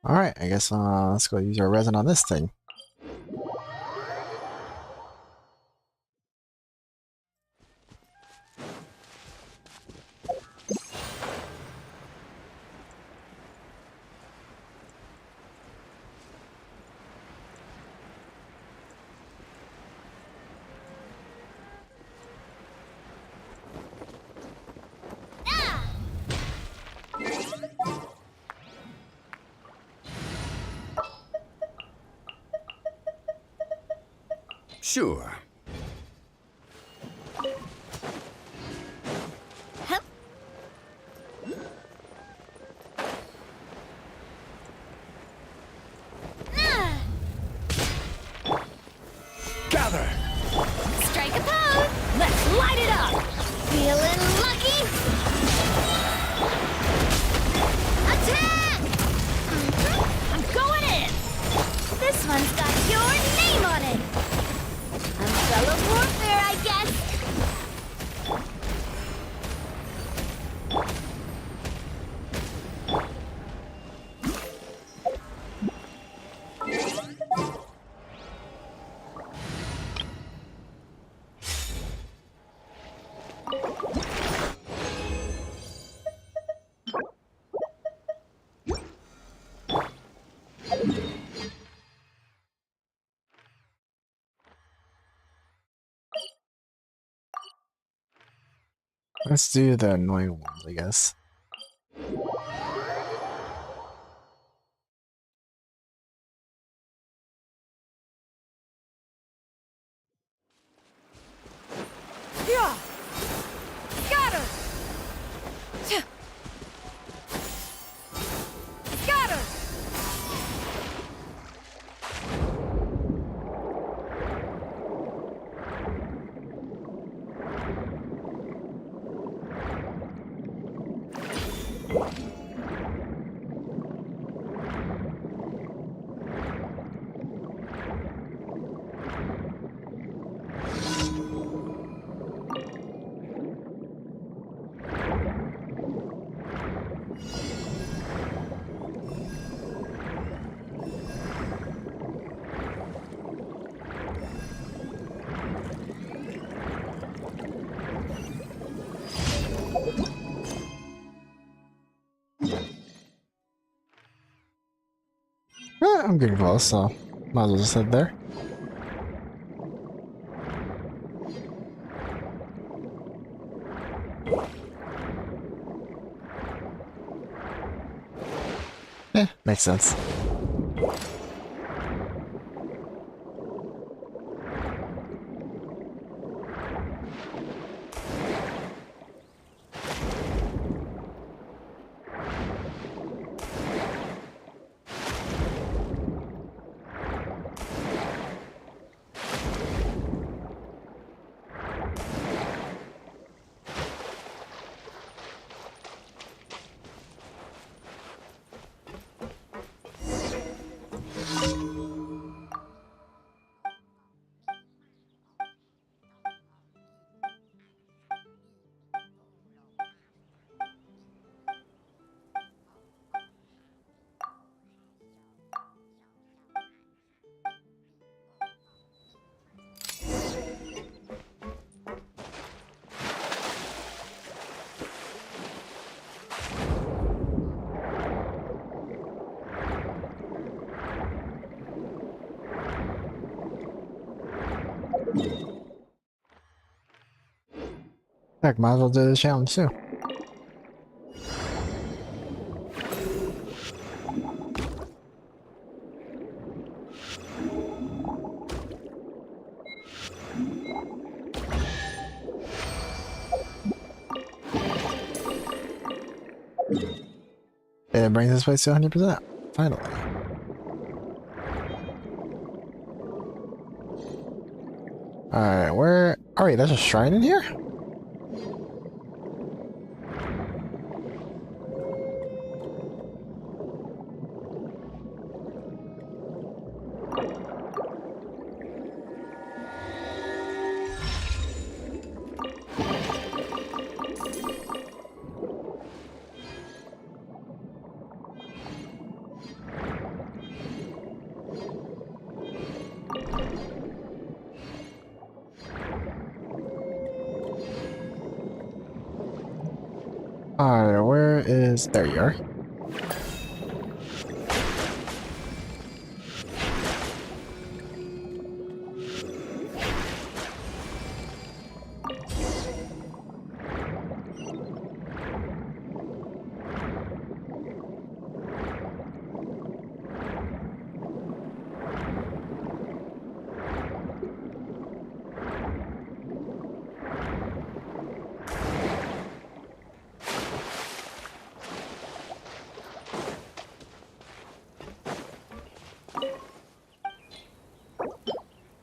Alright, I guess let's go use our resin on this thing. Sure. Gather! Strike a pose! Let's light it up! Feeling lucky? Attack! I'm going in! This one's got your name on it! Umbrella warfare, I guess! Let's do the annoying ones, I guess. Yeah! Got her! Got her! I'm getting close, so might as well just head there. Makes sense. Heck, might as well do the challenge too. It brings this place to 100%. Finally. Alright, where... Alright, there's a shrine in here? Alright, where is... There you are.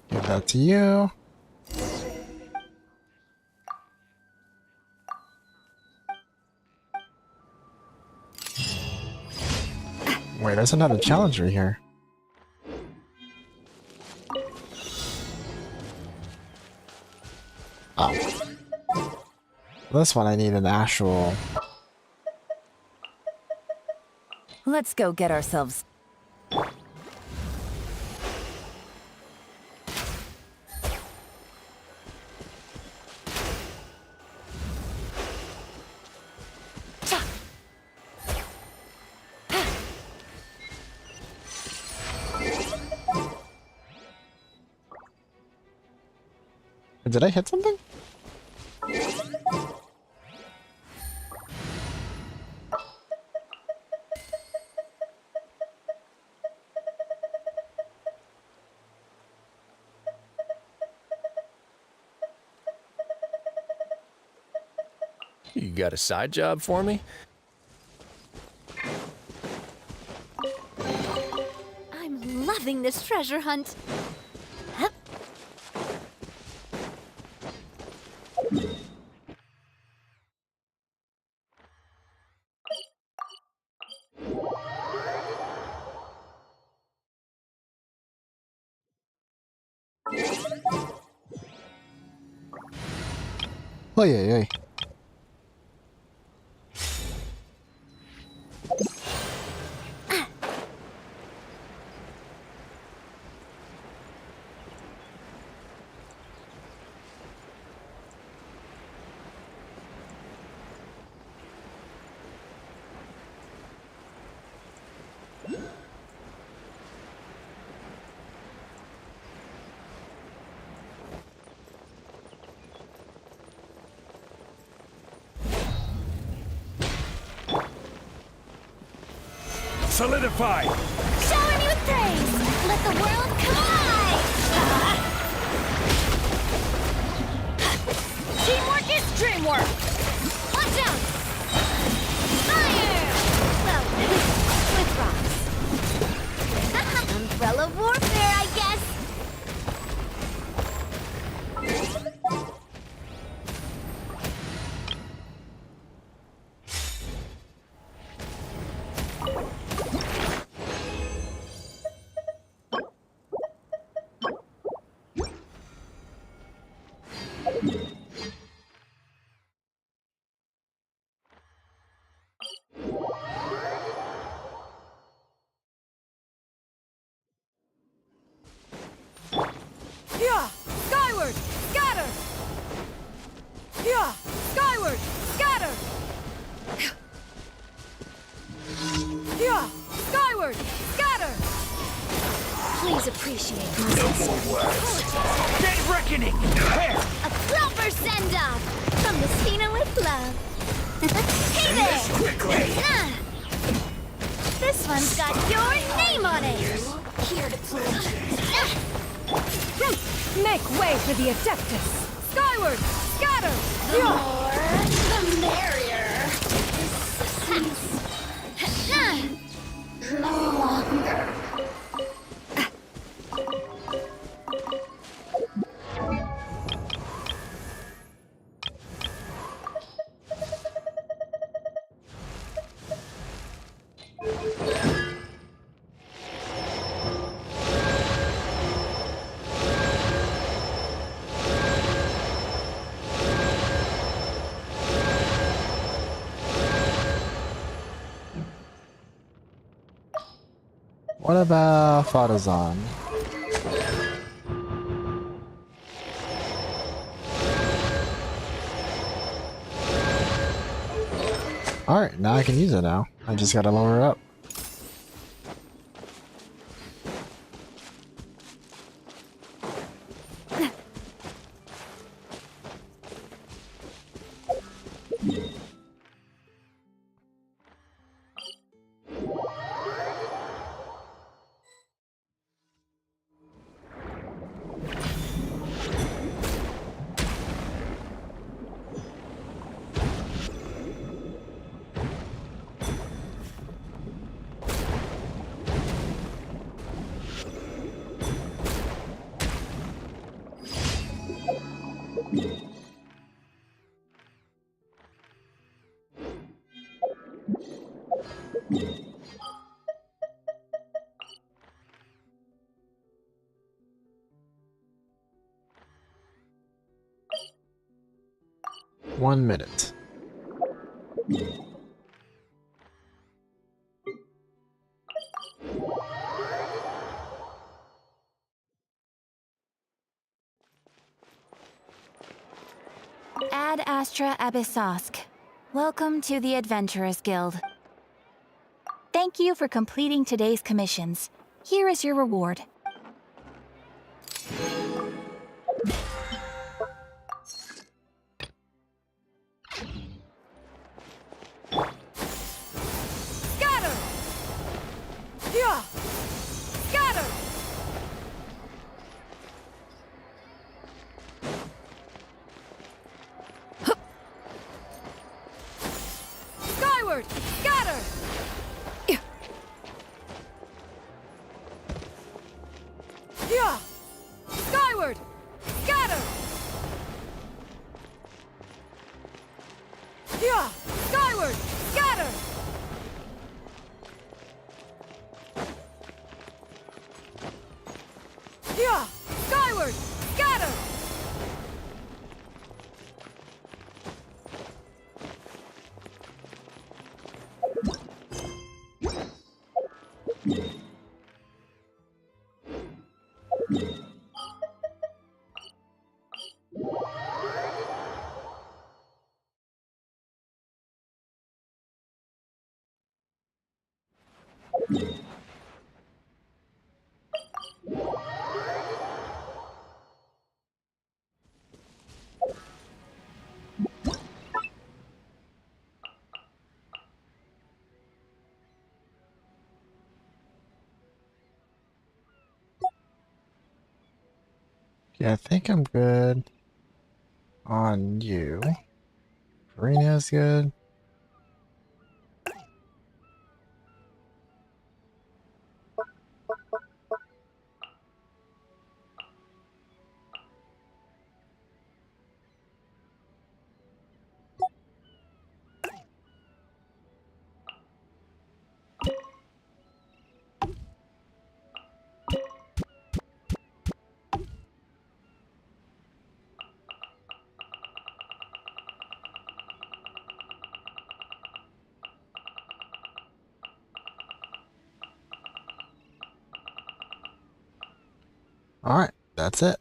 Give that to you. Wait, there's another challenger here. Oh. This one I need an actual... Let's go get ourselves. Did I hit something? You got a side job for me? I'm loving this treasure hunt. Hup. Oh yeah, yeah. Solidify! Showing you praise! Let the world collide! Teamwork is dreamwork! Watch out! Fire! Well, with rocks. Umbrella warfare, I guess! Yeah! Skyward! Scatter! Yeah! Skyward! Scatter! Yeah! Skyward! Scatter! Please appreciate No this. more words! Dead reckoning! Where? A proper send-off from Messina with love. Hey End there! this quickly! This one's got your name on it! Here to play. Make way for the Adeptus! Skyward! Scatter! The Yeah! more, the merrier. No longer. What about Fadazan? Alright, now I can use it now. I just gotta lower her up. One minute. Ad Astra Abyssosk. Welcome to the Adventurers Guild. Thank you for completing today's commissions. Here is your reward. Scatter! Yeah! Scatter! Hup. Skyward! Scatter! Yeah! Yeah! Skyward! Scatter! Yeah! Skyward! Scatter! Yeah! Skyward! Scatter! Yeah, I think I'm good on you. Farina's good. Alright, that's it.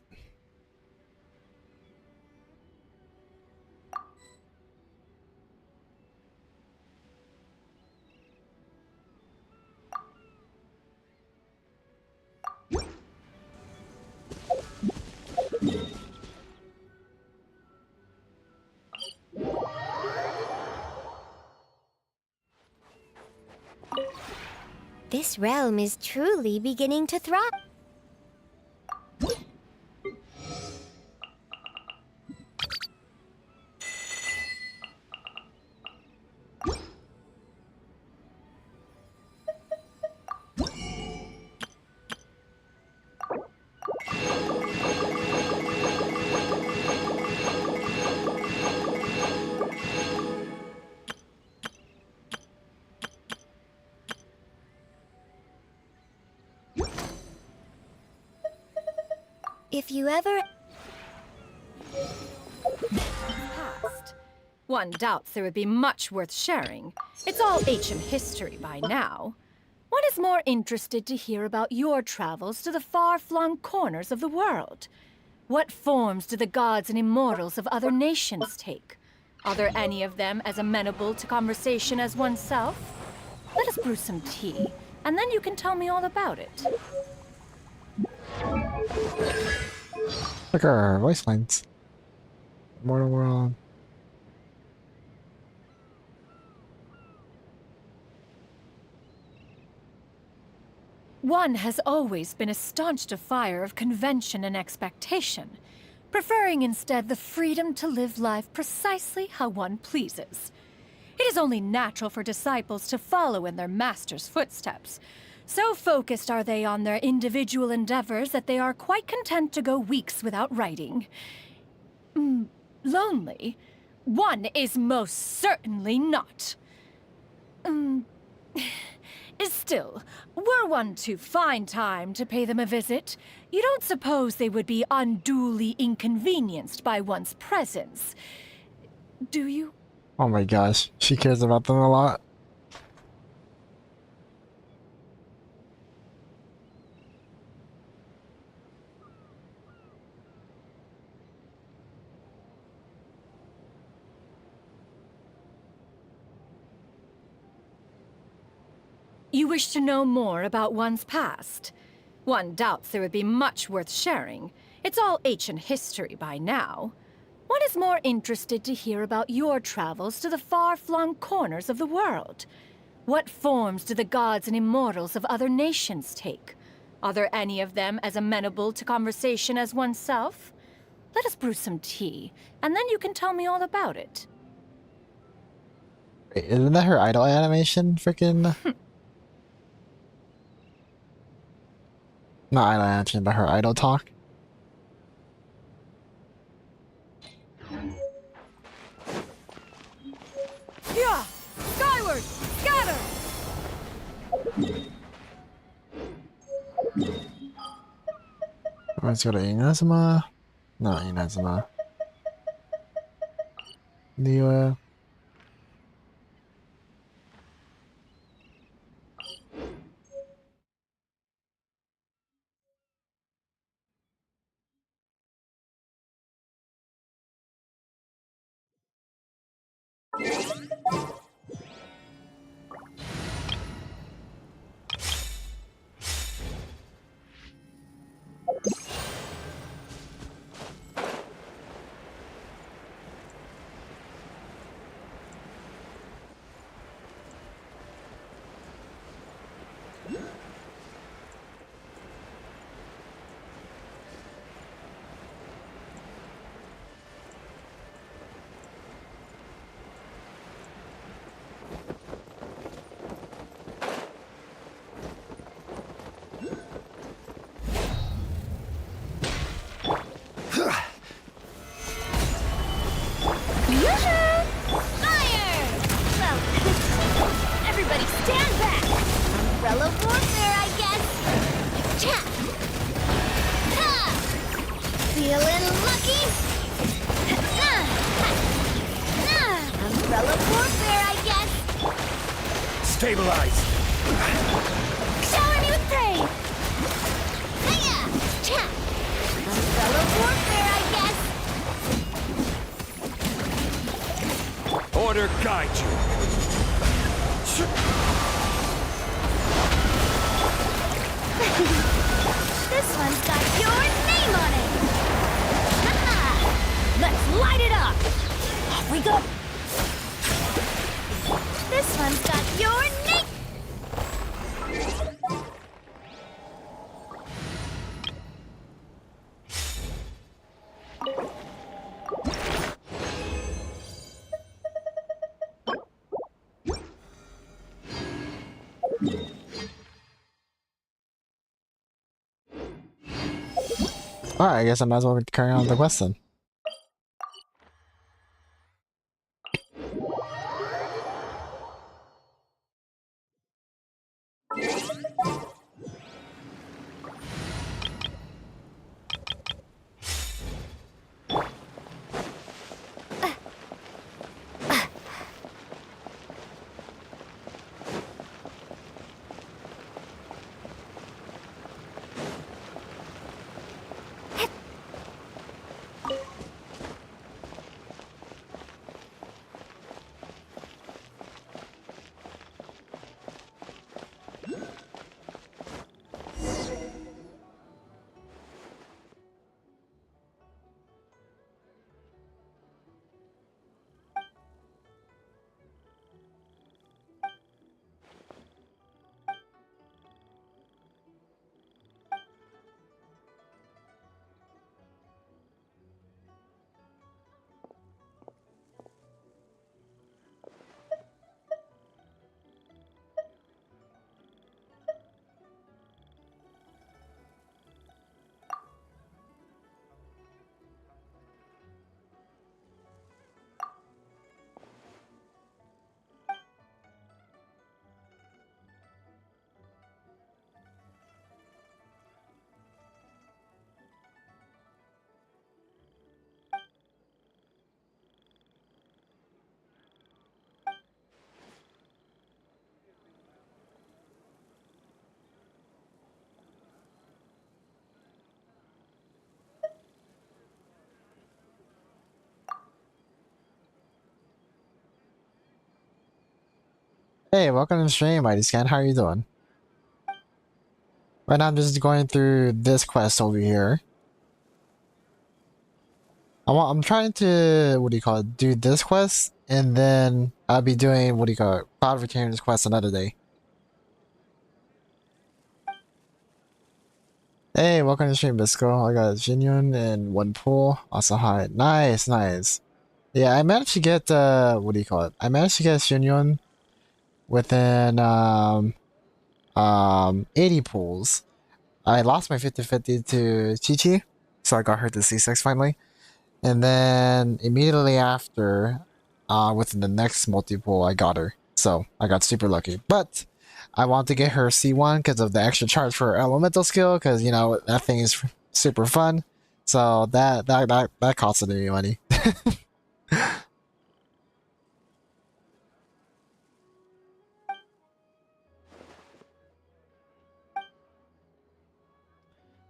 This realm is truly beginning to thrive. If you ever... Past. One doubts there would be much worth sharing. It's all HM history by now. One is more interested to hear about your travels to the far-flung corners of the world. What forms do the gods and immortals of other nations take? Are there any of them as amenable to conversation as oneself? Let us brew some tea, and then you can tell me all about it. Look at our voice lines. Mortal world. One has always been a staunch defier of convention and expectation, preferring instead the freedom to live life precisely how one pleases. It is only natural for disciples to follow in their master's footsteps. So focused are they on their individual endeavors that they are quite content to go weeks without writing. Lonely? One is most certainly not. Still, were one to find time to pay them a visit, you don't suppose they would be unduly inconvenienced by one's presence, do you? Oh my gosh, she cares about them a lot. You wish to know more about one's past? One doubts there would be much worth sharing. It's all ancient history by now. One is more interested to hear about your travels to the far-flung corners of the world. What forms do the gods and immortals of other nations take? Are there any of them as amenable to conversation as oneself? Let us brew some tea, and then you can tell me all about it. Wait, isn't that her idol animation? Freaking. Not idol animation, but her idol talk. Yeah! Skyward! Scatter! Let's go to Inazuma. Not Inazuma. Niwa. Everybody stand back! Umbrella warfare, I guess! Cha! Ha! Feeling lucky? Umbrella warfare, I guess! Stabilize! Shower me with praise! Hiya! Cha! Umbrella warfare, I guess! Order guide you! This one's got your name on it! Ha-ha! Let's light it up! Off we go! This one's got your name! Alright, I guess I might as well carry on with the quest then. Hey, welcome to the stream, Mighty Scan. How are you doing? Right now, I'm just going through this quest over here. I'm trying to, what do you call it, do this quest, and then I'll be doing, what do you call it, Cloud Returns quest another day. Hey, welcome to the stream, Bisco. I got Genuine and one pool. Also, hi. Nice, nice. Yeah, I managed to get, what do you call it? I managed to get Genuine within, 80 pools. I lost my 50-50 to Chi-Chi, so I got her to C6 finally. And then immediately after, within the next multi-pool, I got her. So I got super lucky. But I want to get her C1 because of the extra charge for her elemental skill, because, you know, that thing is super fun. So that costed me money.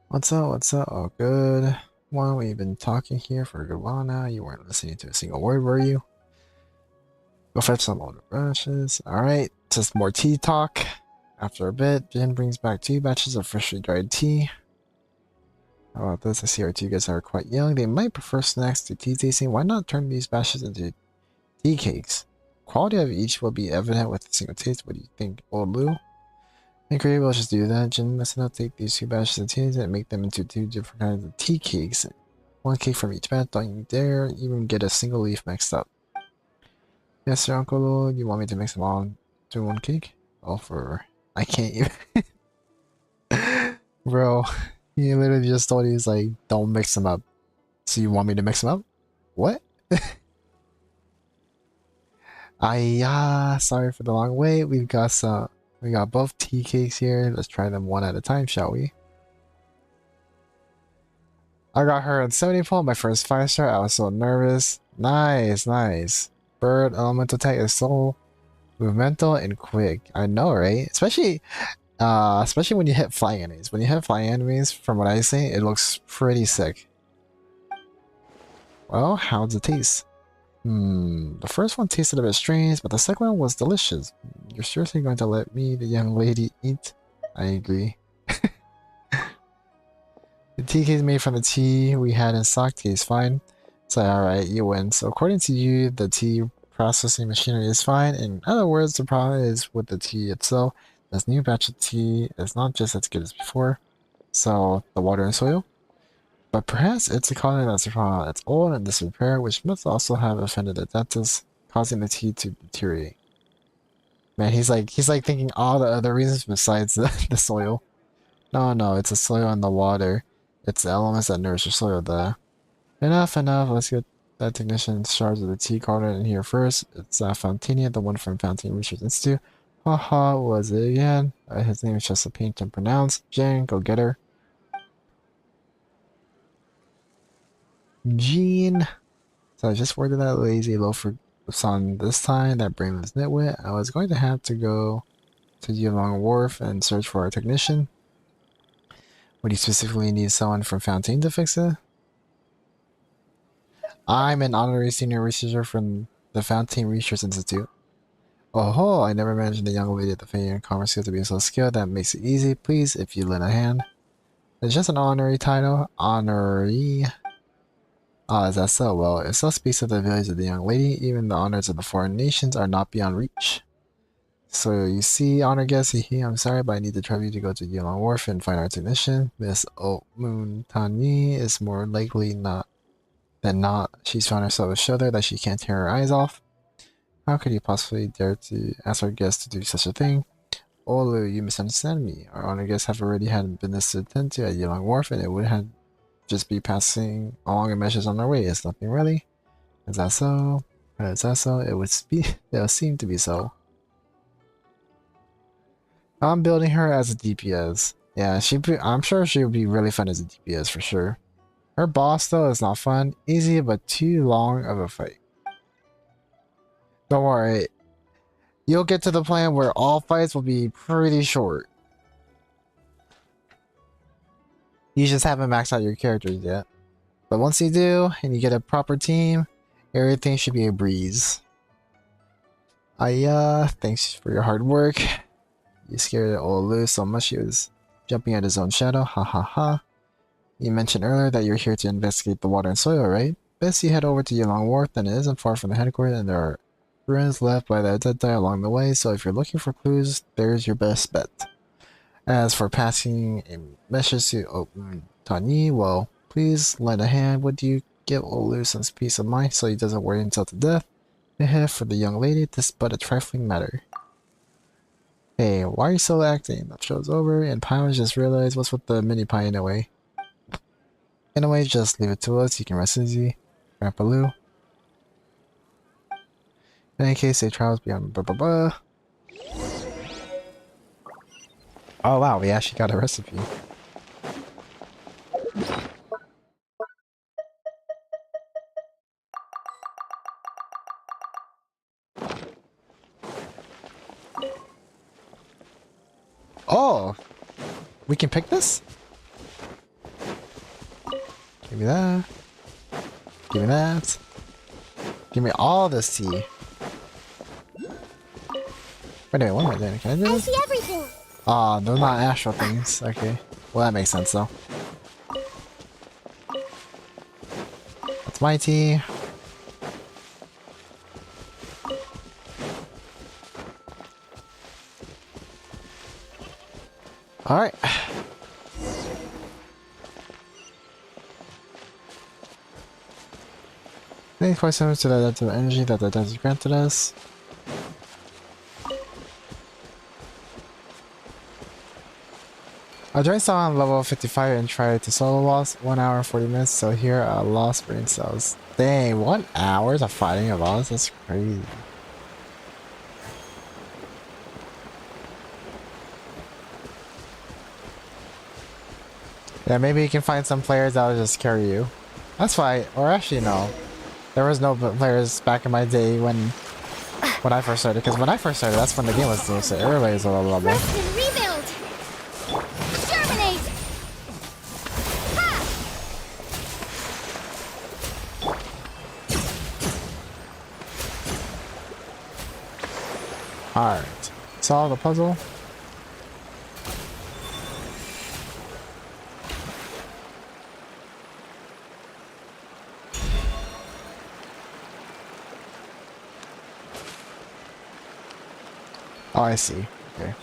What's up? What's up? Oh, good. Well, we've been talking here for a good while now. You weren't listening to a single word, were you? Go fetch some older brushes. Alright, just more tea talk. After a bit, Jen brings back 2 batches of freshly dried tea. How about this? I see our 2 guys are quite young. They might prefer snacks to tea tasting. Why not turn these batches into tea cakes? Quality of each will be evident with a single taste. What do you think, old Lou? I agree, we'll just do that. Jen, let's now take these 2 batches of teas and make them into 2 different kinds of tea cakes. 1 cake from each batch. Don't you dare even get a single leaf mixed up. Yes, sir, Uncle Lou. You want me to mix them all into 1 cake? Oh, for... I can't even... Bro, he literally just told you, he's like, don't mix them up. So you want me to mix them up? What? Sorry for the long wait. We got both tea cakes here. Let's try them one at a time, shall we? I got her on 70 pull, my first 5-star. I was so nervous. Nice, nice. Bird elemental type is so movemental and quick. I know, right? Especially when you hit flying enemies. When you hit flying enemies, from what I see, it looks pretty sick. Well, how's it taste? The first one tasted a bit strange, but the second one was delicious. You're seriously going to let me, the young lady, eat? I agree. The tea cake made from the tea we had in stock tastes fine. So alright, you win. So according to you, the tea processing machinery is fine. In other words, the problem is with the tea itself. This new batch of tea is not just as good as before. So the water and soil. But perhaps it's the colony that's the problem. It's old and disrepair, which must also have offended the dentist, causing the tea to deteriorate. Man, he's like thinking all the other reasons besides the soil. No, it's the soil and the water. It's the elements that nourish the soil there. Enough. Let's get that technician in charge of the tea carton in here first. It's Fontania, the one from Fountain Research Institute. Haha, was it again? His name is just a pain to pronounce. Jen, go get her. Jean. So I just worded that lazy loafer son this time, that brainless nitwit. I was going to have to go to Yulong Wharf and search for a technician. Would you specifically need someone from Fountain to fix it? I'm an honorary senior researcher from the Fountain Research Institute. Oh, I never imagined a young lady at the Fey Commerce Field to be so skilled. That makes it easy. Please, if you lend a hand. It's just an honorary title. Honorary. Ah, is that so? Well, it so speaks of the village of the young lady. Even the honors of the foreign nations are not beyond reach. So you see, honor guest, I'm sorry, but I need the trouble to go to Yulong Wharf and find our technician. Miss Moon Tani is more likely than not. She's found herself a shoulder that she can't tear her eyes off. How could you possibly dare to ask our guest to do such a thing? Olu, you misunderstand me. Our honor guests have already had business to attend to at Yulong Wharf, and it would have just be passing along a message on their way. It's nothing really. Is that so? Is that so? It would seem to be so. I'm building her as a DPS. Yeah, I'm sure she would be really fun as a DPS for sure. Her boss though is not fun, easy but too long of a fight. Don't worry, you'll get to the point where all fights will be pretty short. You just haven't maxed out your characters yet. But once you do, and you get a proper team, everything should be a breeze. Thanks for your hard work. You scared old Lou so much he was jumping at his own shadow. Ha ha ha. You mentioned earlier that you're here to investigate the water and soil, right? Best you head over to Yulong Wharf, then it isn't far from the headquarters, and there are ruins left by the dead guy along the way, so if you're looking for clues, there's your best bet. As for passing a message to Tani, well, please lend a hand. Would you give old Lou some peace of mind so he doesn't worry himself to death? Ahead for the young lady, this is but a trifling matter. Hey, why are you still acting? The show's over, and Paimon just realized what's with the mini pie anyway. Anyway, just leave it to us. You can rest easy, Grandpa Lou. In any case, safe travels beyond blah blah blah. Oh wow, we actually got a recipe. Oh! We can pick this? Give me that. Give me that. Give me all this tea. Wait a minute, what am I doing? Can I do this? I see everything. Ah, they're not astral things. Okay. Well, that makes sense though. That's my tea. Alright. Thanks quite similar to the adaptive energy that the desert granted us. I joined Saw on level 55 and tried to solo loss 1 hour and 40 minutes, so here I lost brain cells. Dang, 1 hour of fighting a boss? That's crazy. Yeah, maybe you can find some players that'll just carry you. That's fine. Or actually, no. There was no players back in my day when I first started. Because when I first started, that's when the game was still so everybody was a low level. Rest and rebuild. Exterminate. Alright. Solve the puzzle. Oh, I see. Okay.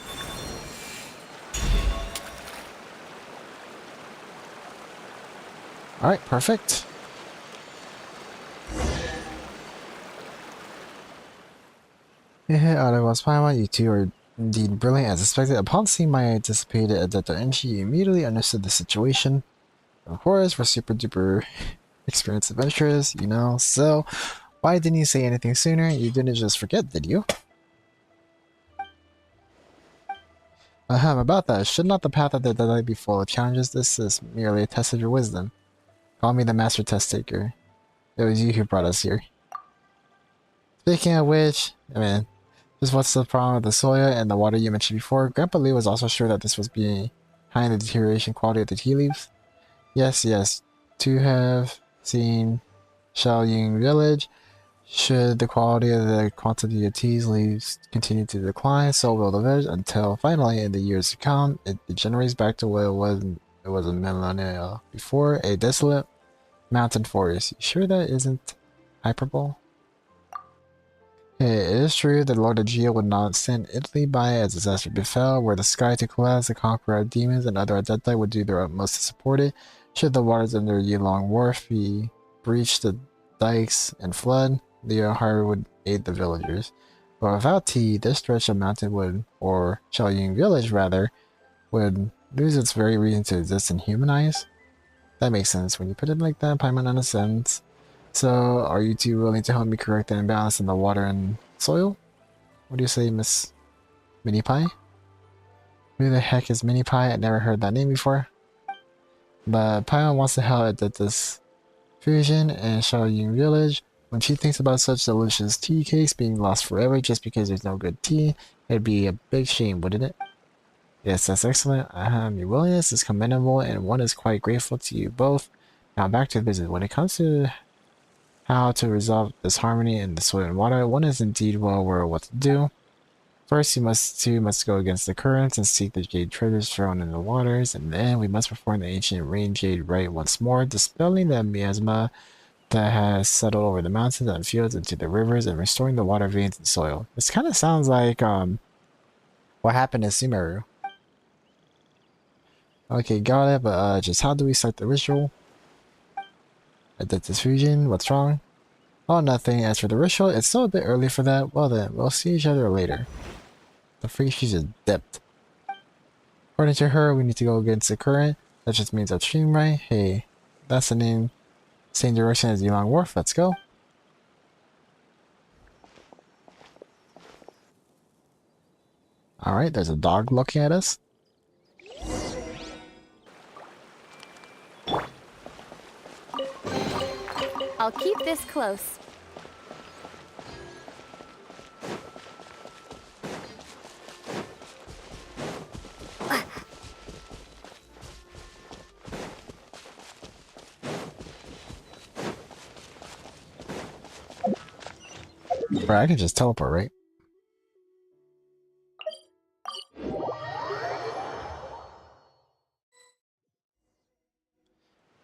Alright, perfect. Arukubox Paimon, you two are indeed brilliant as expected. Upon seeing my anticipated adaptive energy, you immediately understood the situation. Of course, we're super duper experienced adventurers, you know, so why didn't you say anything sooner? You didn't just forget, did you? About that, should not the path of the deadlight be full of challenges? This is merely a test of your wisdom. Call me the master test taker. It was you who brought us here. Speaking of which, just what's the problem with the soil and the water you mentioned before? Grandpa Lee was also sure that this was behind the deterioration quality of the tea leaves. Yes, to have seen Xiaoying village. Should the quality of the quantity of tea leaves continue to decline, so will the village until finally, in the years to come, it degenerates back to what it was a millennia before, a desolate mountain forest. You sure that isn't hyperbole? It is true that Lord Aegea would not send Italy by as disaster befell, were the sky to collapse, the conqueror of demons and other Adepti would do their utmost to support it. Should the waters under Yulong Wharf be breached, the dikes and flood, the Ohio would aid the villagers. But without tea, this stretch of mountain would, or Xiaoying village rather, would lose its very reason to exist in human eyes. That makes sense. When you put it like that, Paimon understands. So, are you two willing to help me correct the imbalance in the water and soil? What do you say, Miss Mini Pie? Who the heck is Mini Pie? I never heard that name before. But Paimon wants to help at this fusion and Xiaoying village. When she thinks about such delicious tea cakes being lost forever just because there's no good tea, it'd be a big shame, wouldn't it? Yes, that's excellent. Your willingness is commendable and one is quite grateful to you both. Now back to the business. When it comes to how to resolve disharmony in the soil and water. One is indeed well aware of what to do. First, two must go against the currents and seek the jade treasures thrown in the waters, and then we must perform the ancient rain jade rite once more, dispelling the miasma that has settled over the mountains and fields into the rivers and restoring the water veins and soil. This kind of sounds like what happened in Sumeru. Okay, got it, but just how do we start the ritual? Addictus fusion, what's wrong? Oh, nothing. As for the ritual, it's still a bit early for that. Well then, we'll see each other later. The freak, she just dipped. According to her, we need to go against the current. That just means upstream, right? Hey, that's the name. Same direction as Yulong Wharf. Let's go. Alright, there's a dog looking at us. I'll keep this close. Right, I can just teleport, right?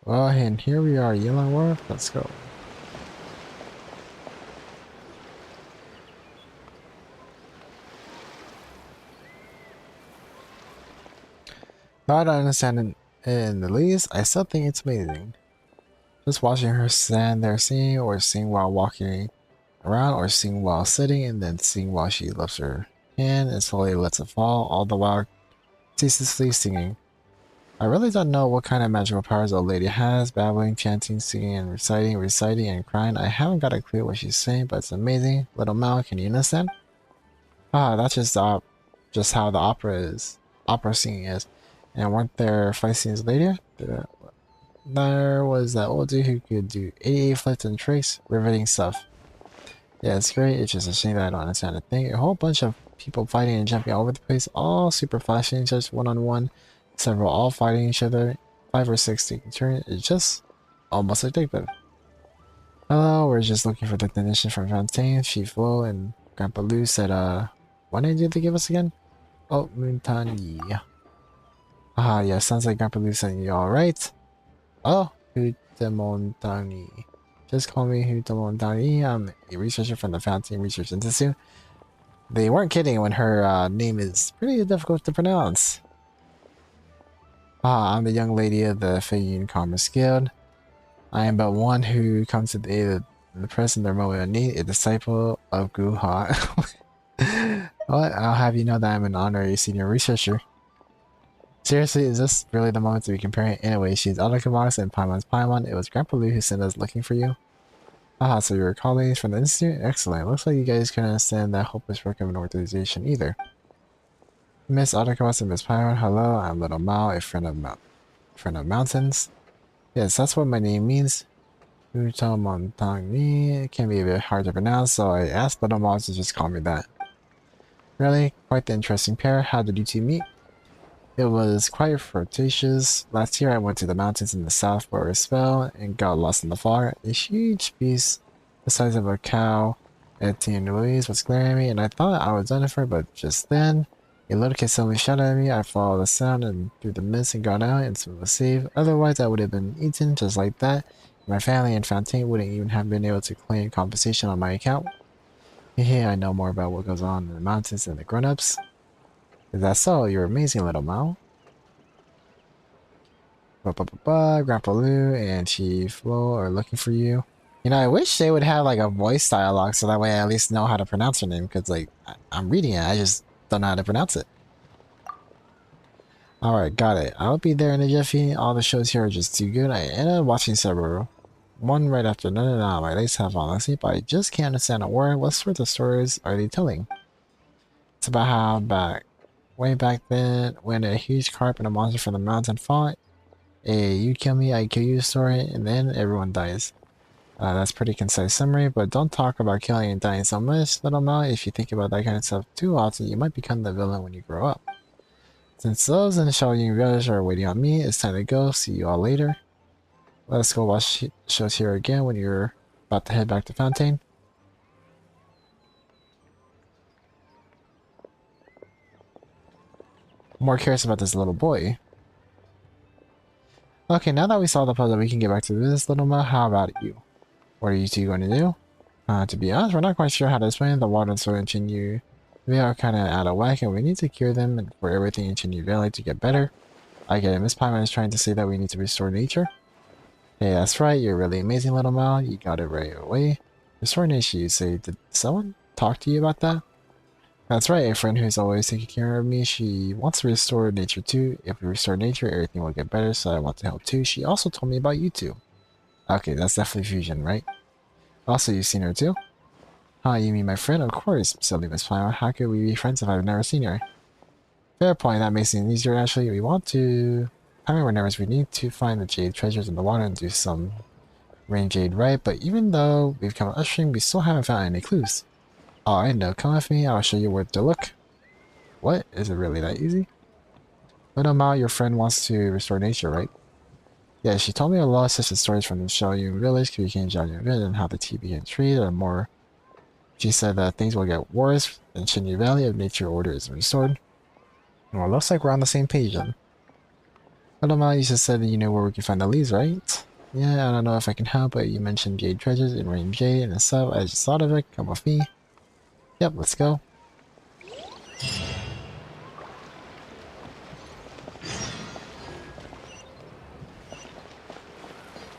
Well, and here we are, Yulong Wharf. Let's go. Though I don't understand it in the least, I still think it's amazing. Just watching her stand there singing, or sing while walking around, or sing while sitting, and then sing while she lifts her hand and slowly lets it fall, all the while ceaselessly singing. I really don't know what kind of magical powers the old lady has, babbling, chanting, singing, and reciting, and crying. I haven't got a clue what she's saying, but it's amazing. Little Mal, can you understand? Ah, that's just how the opera singing is. And weren't there fight scenes later? There was that old dude who could do 88 flips and tricks, riveting stuff. Yeah, it's great, it's just a shame that I don't understand a thing. A whole bunch of people fighting and jumping all over the place, all super flashing, just one-on-one. Several all fighting each other, 5 or 6 taking turns. It's just almost addictive. Hello, we're just looking for the technician from Fontaine, Chief Lo, and Grandpa Lou said, what name did they give us again? Oh, Montagny. Ah, yeah, sounds like Grandpa Lou sent you alright. Oh, Hutte Montagny. Just call me Hutte Montagny. I'm a researcher from the Fontaine Research Institute. They weren't kidding when her name is pretty difficult to pronounce. Ah, I'm the young lady of the Feiyun Commerce Guild. I am but one who comes to the aid of the present their moment of need, a disciple of Guha. What? I'll have you know that I'm an honorary senior researcher. Seriously, is this really the moment to be comparing? Anyway, she's Arukubox and Paimon's Paimon. It was Grandpa Lou who sent us looking for you. Ah, so you're colleagues from the Institute? Excellent. Looks like you guys couldn't understand that hopeless work of an organization either. Miss Arukubox and Miss Paimon, hello, I'm Little Mao, a friend of mountains. Yes, that's what my name means. Hutte Montagny. It can be a bit hard to pronounce, so I asked Little Mao to just call me that. Really? Quite the interesting pair. How did you two meet? It was quite flirtatious. Last year I went to the mountains in the south for a spell and got lost in the fog. A huge beast the size of a cow, Etienne Louise, was glaring at me, and I thought I was done for, but just then a little kid suddenly shouted at me. I followed the sound and through the mist and got out and was safe. Otherwise I would have been eaten just like that. My family and Fontaine wouldn't even have been able to claim compensation on my account. Hehe, I know more about what goes on in the mountains than the grown-ups. Is that so? You're amazing, Little Mao. Grandpa Lou and Chief Lo are looking for you. You know, I wish they would have like a voice dialogue so that way I at least know how to pronounce her name, because like I'm reading it, I just don't know how to pronounce it. Alright, got it. I'll be there in a jiffy. All the shows here are just too good. I ended up watching several. One right after another. Now my legs have fallen asleep, but I just can't understand a word. What sort of stories are they telling? It's about how way back then, when a huge carp and a monster from the mountain fought. You kill me, I kill you story, and then everyone dies. That's pretty concise summary, but don't talk about killing and dying so much, Little Mao. If you think about that kind of stuff too often, you might become the villain when you grow up. Since those in the Shaolin Village are waiting on me, it's time to go. See you all later. Let's go watch shows here again when you're about to head back to Fontaine. I'm more curious about this little boy. Okay, now that we saw the puzzle, we can get back to this, little Mo. How about you? What are you two going to do? To be honest, we're not quite sure how to explain the water and soil in Chenyu. We are kind of out of whack, and we need to cure them and for everything in Chenyu Valley to get better. I get it. Miss Paimon is trying to say that we need to restore nature. Hey, that's right. You're really amazing, little Mal. You got it right away. Restore nature, you say. Did someone talk to you about that? That's right. A friend who's always taking care of me. She wants to restore nature too. If we restore nature, everything will get better, so I want to help too. She also told me about you two. Okay, that's definitely fusion, right? Also, you've seen her too? Huh, you mean my friend? Of course, silly Miss Paimon. How could we be friends if I've never seen her? Fair point. That makes things easier, actually. We want to... Paimon, whenever we need to find the jade treasures in the water and do some rain jade right, but even though we've come upstream, we still haven't found any clues. Oh, I know. Come with me. I'll show you where to look. What? Is it really that easy? Little Mao, your friend wants to restore nature, right? Yeah, she told me a lot such as stories from the Xiaoyun village became Jiaoyun and how the tea began treated and more. She said that things will get worse in Chenyu Valley if nature order isn't restored. Well, looks like we're on the same page then. Little Mao, you just said that you know where we can find the leads, right? Yeah, I don't know if I can help, but you mentioned jade treasures and rain jade and stuff. I just thought of it. Come with me. Yep, let's go.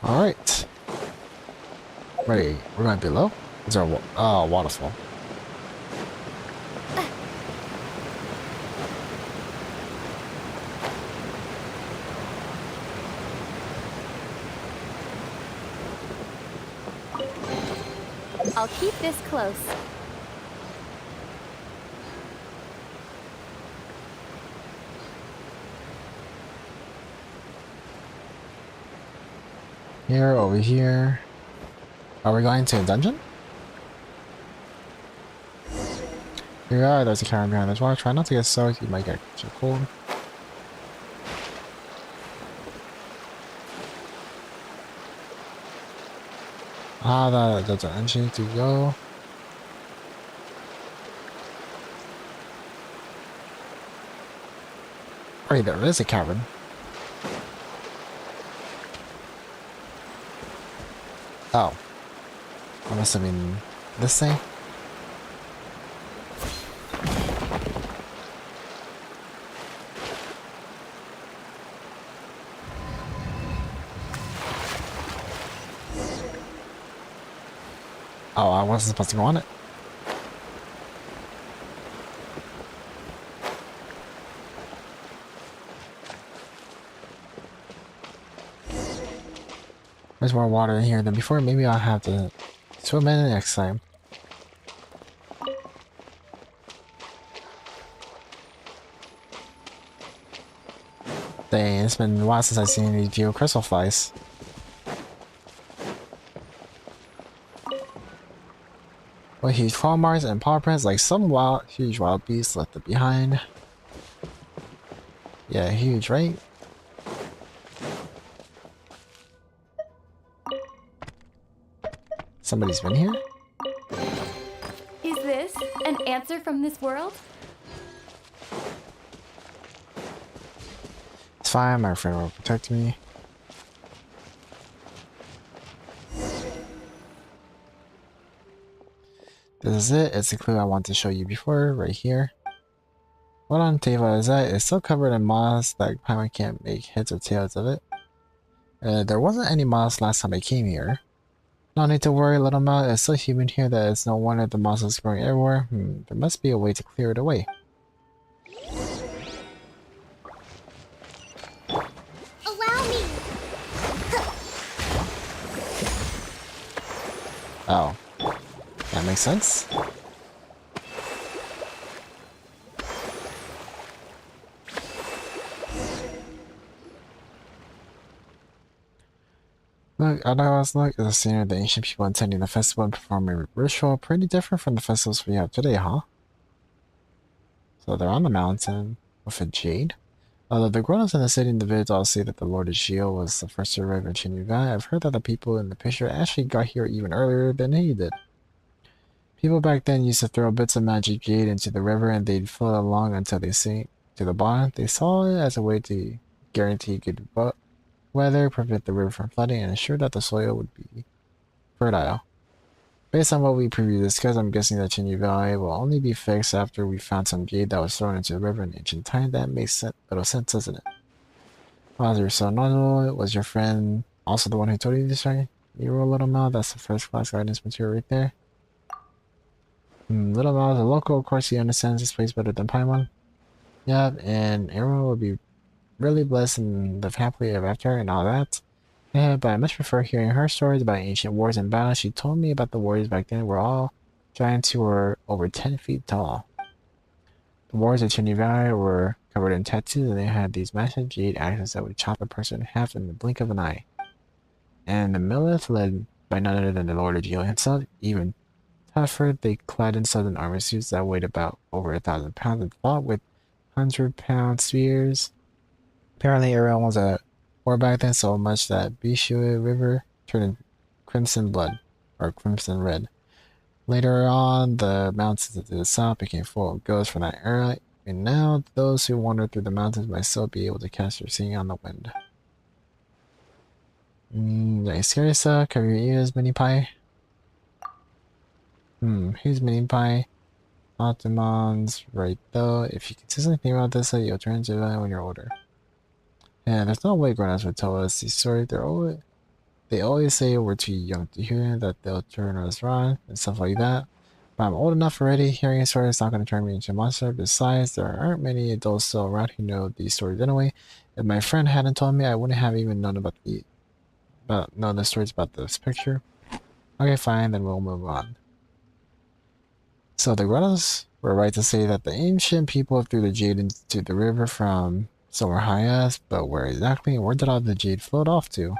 Alright. Wait, we're going below? Is there a waterfall? I'll keep this close. Here, over here. Are we going to a dungeon? Here we are, there's a cavern behind this water. Try not to get soaked, you might get too cold. Ah, that's an engine to go. Wait, there is a cavern. Oh. I must have been this thing. Oh, I wasn't supposed to go on it. There's more water in here than before. Maybe I'll have to swim in it next time. Dang, it's been a while since I've seen these geocrystal flies. With huge claw marks and paw prints like some huge wild beasts left it behind. Yeah, huge, right? Somebody's been here? Is this an answer from this world? It's fine, my friend will protect me. This is it. It's the clue I want to show you before, right here. What on the table is that? It's still covered in moss that Paimon can't make heads or tails of it. There wasn't any moss last time I came here. No need to worry, little Mouth. It's so humid here that it's no wonder the moss is growing everywhere. There must be a way to clear it away. Allow me. Oh. That makes sense. Look, otherwise look, is a scene of the ancient people attending the festival and performing a ritual. Pretty different from the festivals we have today, huh? So they're on the mountain with a jade. Although the grown-ups in the city and the village all say that the Lord of Shield was the first to arrive in Chenyu Valley, I've heard that the people in the picture actually got here even earlier than he did. People back then used to throw bits of magic jade into the river and they'd float along until they sank to the bottom. They saw it as a way to guarantee good weather, prevent the river from flooding, and ensure that the soil would be fertile. Based on what we previously discussed, I'm guessing that Chenyu Valley will only be fixed after we found some jade that was thrown into the river in ancient times. That makes little sense, doesn't it? Wow, you're so knowledgeable. Was your friend also the one who told you this, right? You roll Little Mouth, that's the first class guidance material right there. Little Mouth is a local, of course he understands this place better than Paimon. Yep, and everyone will be really blessed and live happily ever after and all that. Yeah, but I much prefer hearing her stories about ancient wars and battles. She told me about the warriors back then were all giants who were over 10 feet tall. The warriors of Chenyu Valley were covered in tattoos and they had these massive jade axes that would chop a person in half in the blink of an eye. And the Millith, led by none other than the Lord of Geo himself, even tougher, they clad in southern armor suits that weighed about over 1,000 pounds and fought with 100-pound spears. Apparently everyone was at war back then so much that Bishui River turned crimson blood, or crimson red. Later on, the mountains to the south became full of ghosts from that era, and now those who wander through the mountains might still be able to catch their singing on the wind. Nice scary stuff. Cover your ears, Mini Pie. Here's Mini Pie. Optimon's right though. If you consistently think about this, you'll turn into that when you're older. Yeah, there's no way grown-ups would tell us these stories. They always say we're too young to hear, that they'll turn us wrong and stuff like that. But I'm old enough already. Hearing a story is not going to turn me into a monster. Besides, there aren't many adults still around who know these stories anyway. If my friend hadn't told me, I wouldn't have even known about the stories about this picture. Okay, fine, then we'll move on. So the grown-ups were right to say that the ancient people threw the jade into the river from somewhere high up, but where exactly and where did all the jade float off to?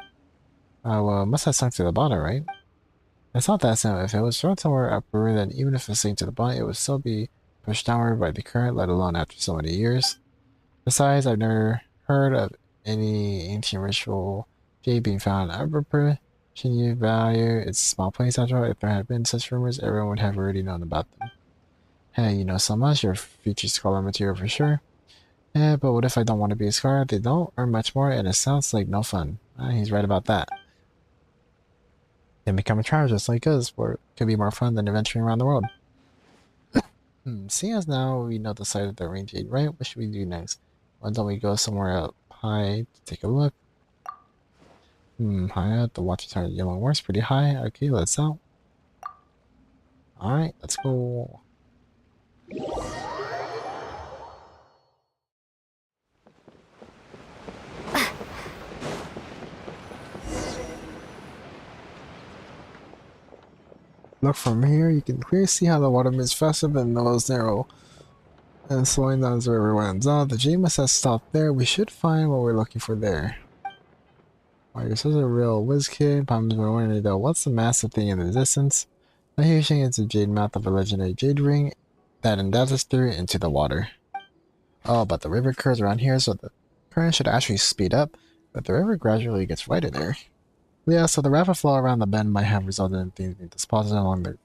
Well, it must have sunk to the bottom, right? It's not that simple. If it was thrown somewhere upriver, then even if it sank to the bottom, it would still be pushed downward by the current, let alone after so many years. Besides, I've never heard of any ancient ritual jade being found in upriver. Chenyu Valley, it's a small place after all. If there had been such rumors, everyone would have already known about them. Hey, you know so much, you're future scholar material for sure. Yeah, but what if I don't want to be a scholar? They don't earn much more, and it sounds like no fun. He's right about that. Then become a traveler just like us, where it could be more fun than adventuring around the world. Seeing as now we know the side of the range jade, right? What should we do next? Why don't we go somewhere up high to take a look? High up, the watchtower yellow war's pretty high. Okay, let's out. Alright, let's go. Look from here, you can clearly see how the water moves faster than those narrow and slowing down as the river winds out. The J must have stopped there. We should find what we're looking for there. Wow, you're such a real whiz kid. Palms were wondering though, what's the massive thing in the distance? My hearing is the jade mouth of a legendary jade ring that endeavors through into the water. Oh, but the river curves around here, so the current should actually speed up, but the river gradually gets wider there. Yeah, so the rapid flow around the bend might have resulted in things being deposited along the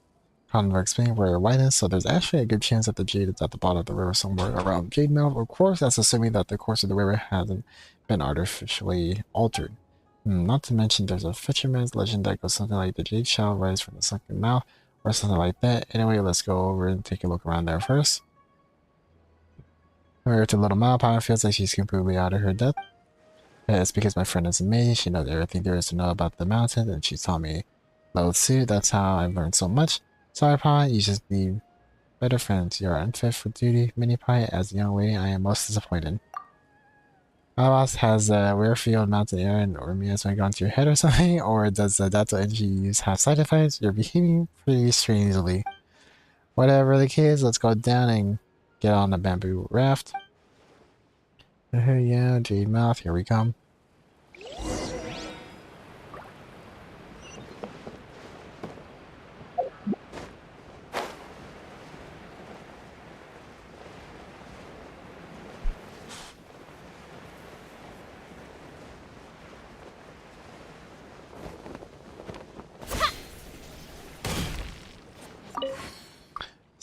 convex plane where it widens, so there's actually a good chance that the jade is at the bottom of the river somewhere around Jade Mouth. Of course, that's assuming that the course of the river hasn't been artificially altered. Not to mention there's a fisherman's legend that goes something like the jade shall rise from the sunken mouth, or something like that. Anyway, let's go over and take a look around there first. Over to Little Mile, feels like she's completely out of her depth. Yeah, it's because my friend is amazing. She knows everything there is to know about the mountain, and she taught me loads too. That's how I've learned so much. Sorry, Pie, you just need better friends. You're unfit for duty, Mini Pie. As a young lady, I am most disappointed. Alas, has Weirfield mountain air and or miasma gone to your head or something? Or does the Dato energy you use have side effects? You're behaving pretty strangely. Whatever the case, let's go down and get on the bamboo raft. Yeah, Jade Mouth, here we come.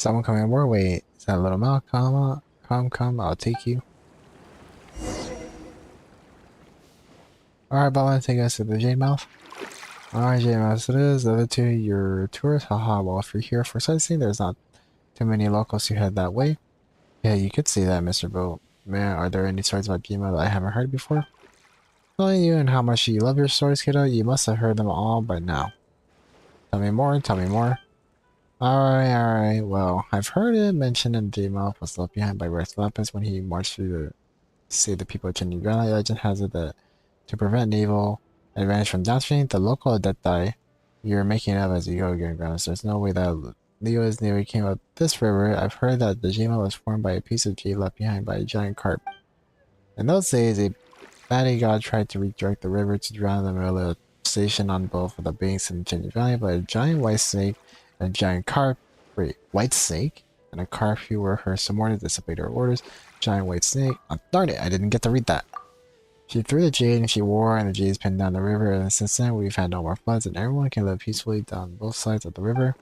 Someone coming aboard? Wait, is that little Mal? Come, I'll take you. Alright, Baba, take us to the Jade Mouth. Alright, Jade Mouth it is. The other two, you're tourists. Haha, well, if you're here for sightseeing, there's not too many locals who head that way. Yeah, you could see that, Mr. Boat. Man, are there any stories about Jade Mouth that I haven't heard before? Knowing you and how much you love your stories, kiddo, you must have heard them all by now. Tell me more, tell me more. Alright, well, I've heard it mentioned in Jade Mouth was left behind by Rex Lapis when he marched through to save the people of Chenyu. Legend has it that to prevent naval advantage from downstream, the local Adepti you're making up as you go again, Grounds. There's no way that Leo's Navy came up this river. I've heard that the Jima was formed by a piece of jade left behind by a giant carp. In those days, a baddie god tried to redirect the river to drown the middle station on both of the banks in Chenyu Valley, but a giant white snake and a giant carp. Wait, white snake? And a carp who were her subordinates disobeyed her orders. Giant white snake. Oh, darn it, I didn't get to read that. She threw the jade and she wore, and the jade is pinned down the river, and since then we've had no more floods, and everyone can live peacefully down both sides of the river.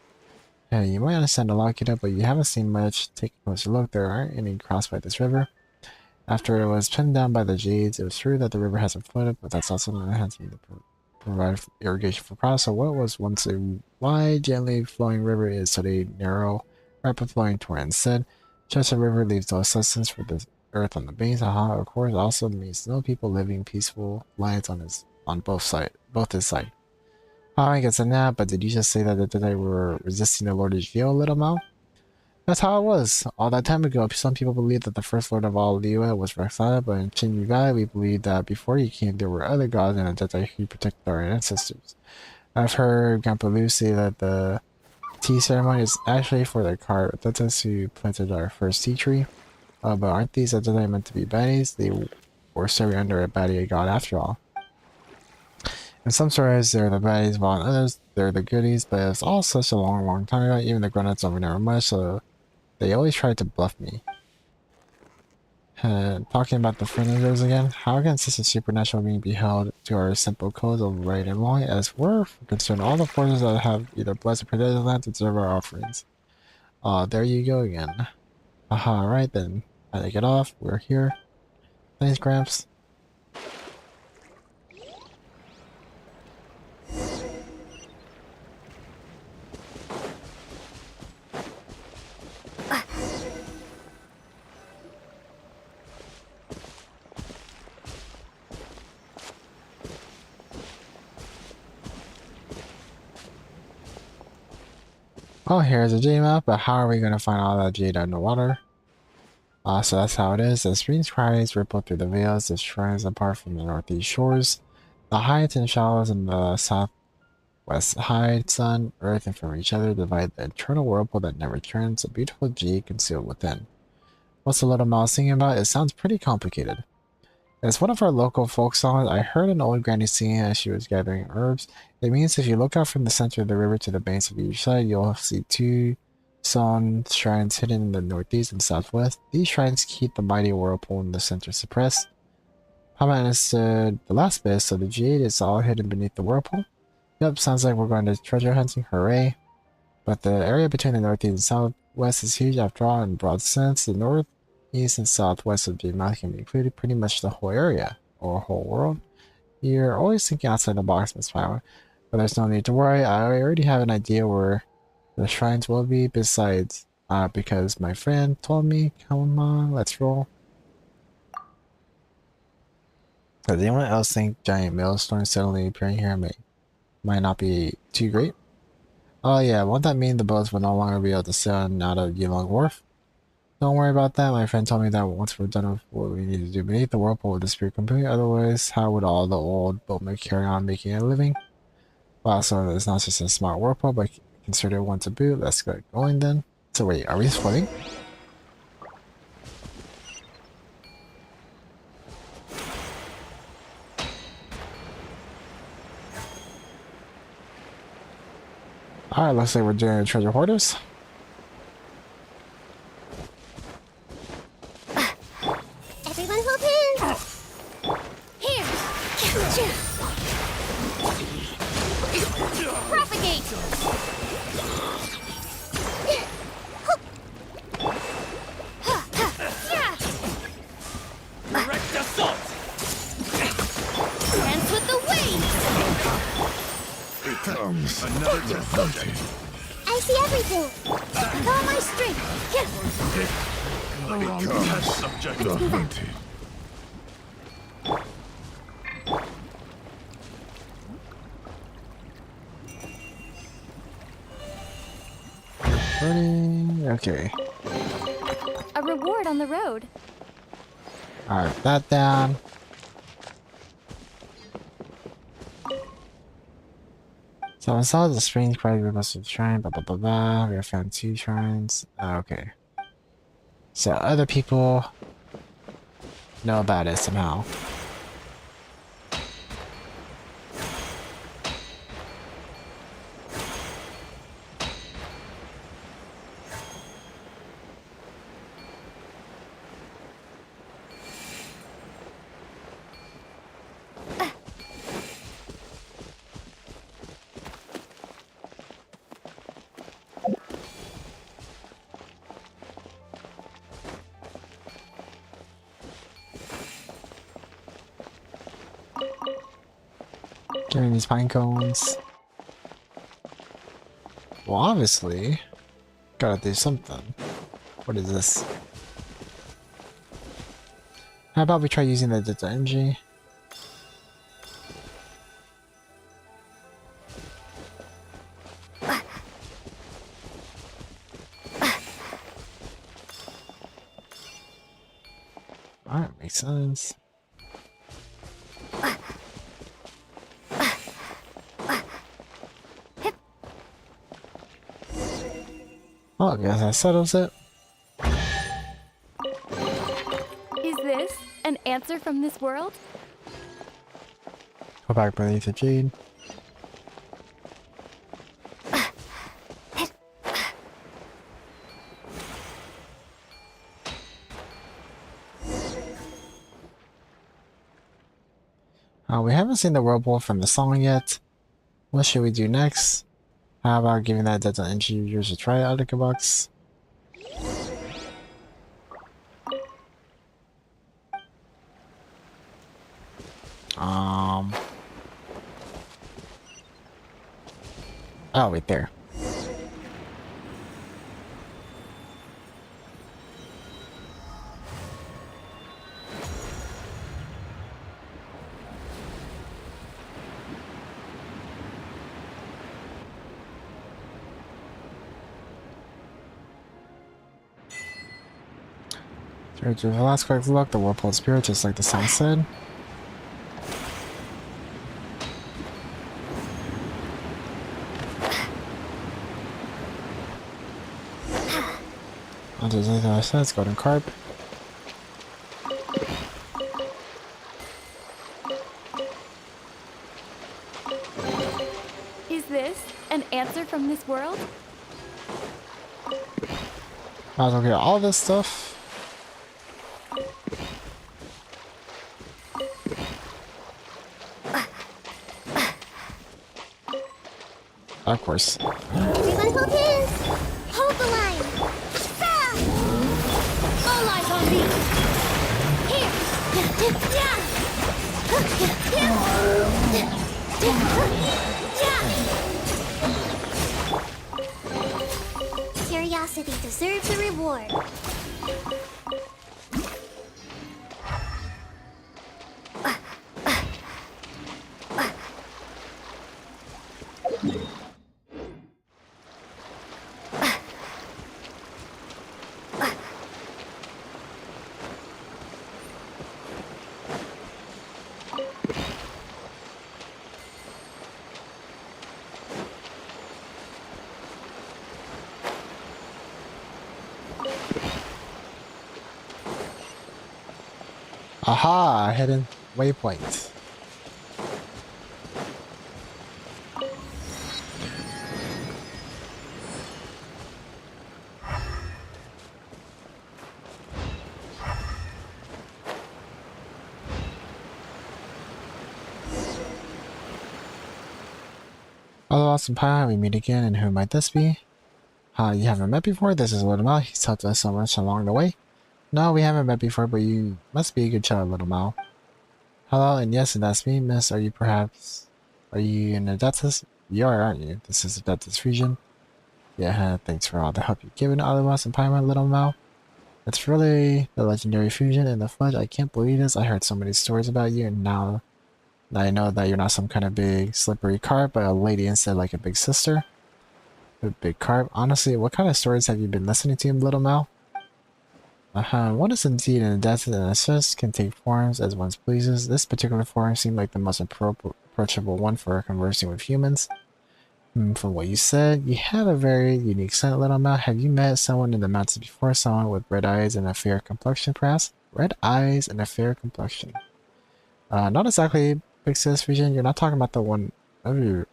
Yeah, you might understand a lot, kiddo, but you haven't seen much. Take a closer look. There aren't any crossed by this river. After it was pinned down by the jades, it was true that the river hasn't flooded, but that's also not enhancing the provide irrigation for crops. So what was once a wide, gently flowing river is today narrow, rapid flowing torrent. Instead, such a river leaves no sustenance for the earth on the banks. Of course, also means no people living peaceful lives on both his side. I guess in that, but did you just say that they were resisting the Lord of Geo, little Mao? That's how it was. All that time ago, some people believed that the first lord of all Liyue was Rexana, but in Chenyu Valley, we believe that before he came, there were other gods and Adepti who protected our ancestors. I've heard Grandpa Lu say that the tea ceremony is actually for the Adeptis who planted our first tea tree. But aren't these Adepti meant to be baddies? They were serving under a baddie god after all. In some stories, they're the baddies, while in others, they're the goodies, but it's all such a long time ago. Even the grown-ups don't remember much, so they always tried to bluff me. Talking about the furnitures again, how can such a supernatural being be held to our simple codes of right and wrong? As we're concerned, all the forces that have either blessed or protected the land deserve our offerings. There you go again. Aha, right then. I take it off. We're here. Thanks, Gramps. Oh, here's a jade map, but how are we gonna find all that jade underwater? So that's how it is. The stream's cries ripple through the veils, the shrines apart from the northeast shores. The heights and shallows in the southwest hide sun, earth, and from each other divide the eternal whirlpool that never turns, a beautiful jade concealed within. What's the little mouse singing about? It sounds pretty complicated. It's one of our local folk songs. I heard an old granny singing as she was gathering herbs. It means if you look out from the center of the river to the banks of each side, you'll see two stone shrines hidden in the northeast and southwest. These shrines keep the mighty whirlpool in the center suppressed. How about understood the last bit, so the jade is all hidden beneath the whirlpool? Yep, sounds like we're going to treasure hunting, hooray. But the area between the northeast and southwest is huge after all in broad sense. The northeast and southwest of Jade Mouth can be included pretty much the whole area, or whole world. You're always thinking outside the box, Miss Flower. But there's no need to worry, I already have an idea where the shrines will be besides, because my friend told me. Come on, let's roll. Does anyone else think giant maelstorms suddenly appearing here might not be too great? Oh yeah, won't that mean the boats will no longer be able to sail in and out of Yulong Wharf? Don't worry about that, my friend told me that once we're done with what we need to do beneath, the whirlpool will disappear completely, otherwise how would all the old boatmen carry on making a living? Wow, so it's not just a smart whirlpool, but consider one to boot. Let's get going then. So wait, are we floating? Alright, looks like we're doing treasure hoarders. Everyone hold hands! Here! Propagate! I see everything. Follow my strength. Ready? Okay. A reward on the road. Alright, that down. So I saw the strange private we must have shrine, blah blah blah blah. We have found 2 shrines. Okay. So other people know about it somehow. Give me these pine cones. Well, obviously, gotta do something. What is this? How about we try using the energy? Alright, makes sense. Oh, I guess that settles it. Is this an answer from this world? Go back beneath the jade. We haven't seen the whirlpool from the song yet. What should we do next? How about giving that Delta Energy users a try at Arukubox? Oh, wait, there. To the last quick look, the whirlpool spirit, just like the song said. Onto the other side, golden carp. Is this an answer from this world? Might as well get all this stuff. Of course. Everyone hold hands. Hold the line. Ah! All eyes on me. Here. Curiosity deserves a reward. Aha! Hidden waypoint. Hello, awesome pie. We meet again, and who might this be? You haven't met before? This is Little Mal. He's helped us so much along the way. No, we haven't met before, but you must be a good child, Little Mal. Hello, and yes, and that's me, miss. Are you an adeptus? You are, aren't you? This is Adeptus Fusion. Yeah, thanks for all the help you've given all of us and Paimon, little Mao. It's really the legendary fusion in the fudge. I can't believe this. I heard so many stories about you, and now I know that you're not some kind of big slippery carp, but a lady instead, like a big sister. A big carp. Honestly, what kind of stories have you been listening to, little Mao? One is indeed an adapted and assist can take forms as one pleases. This particular form seemed like the most approachable one for conversing with humans. From what you said, you have a very unique scent, little Mao. Have you met someone in the mountains before? Someone with red eyes and a fair complexion, perhaps? Red eyes and a fair complexion. Not exactly, Big Sis Fusion. You're not talking about the one of your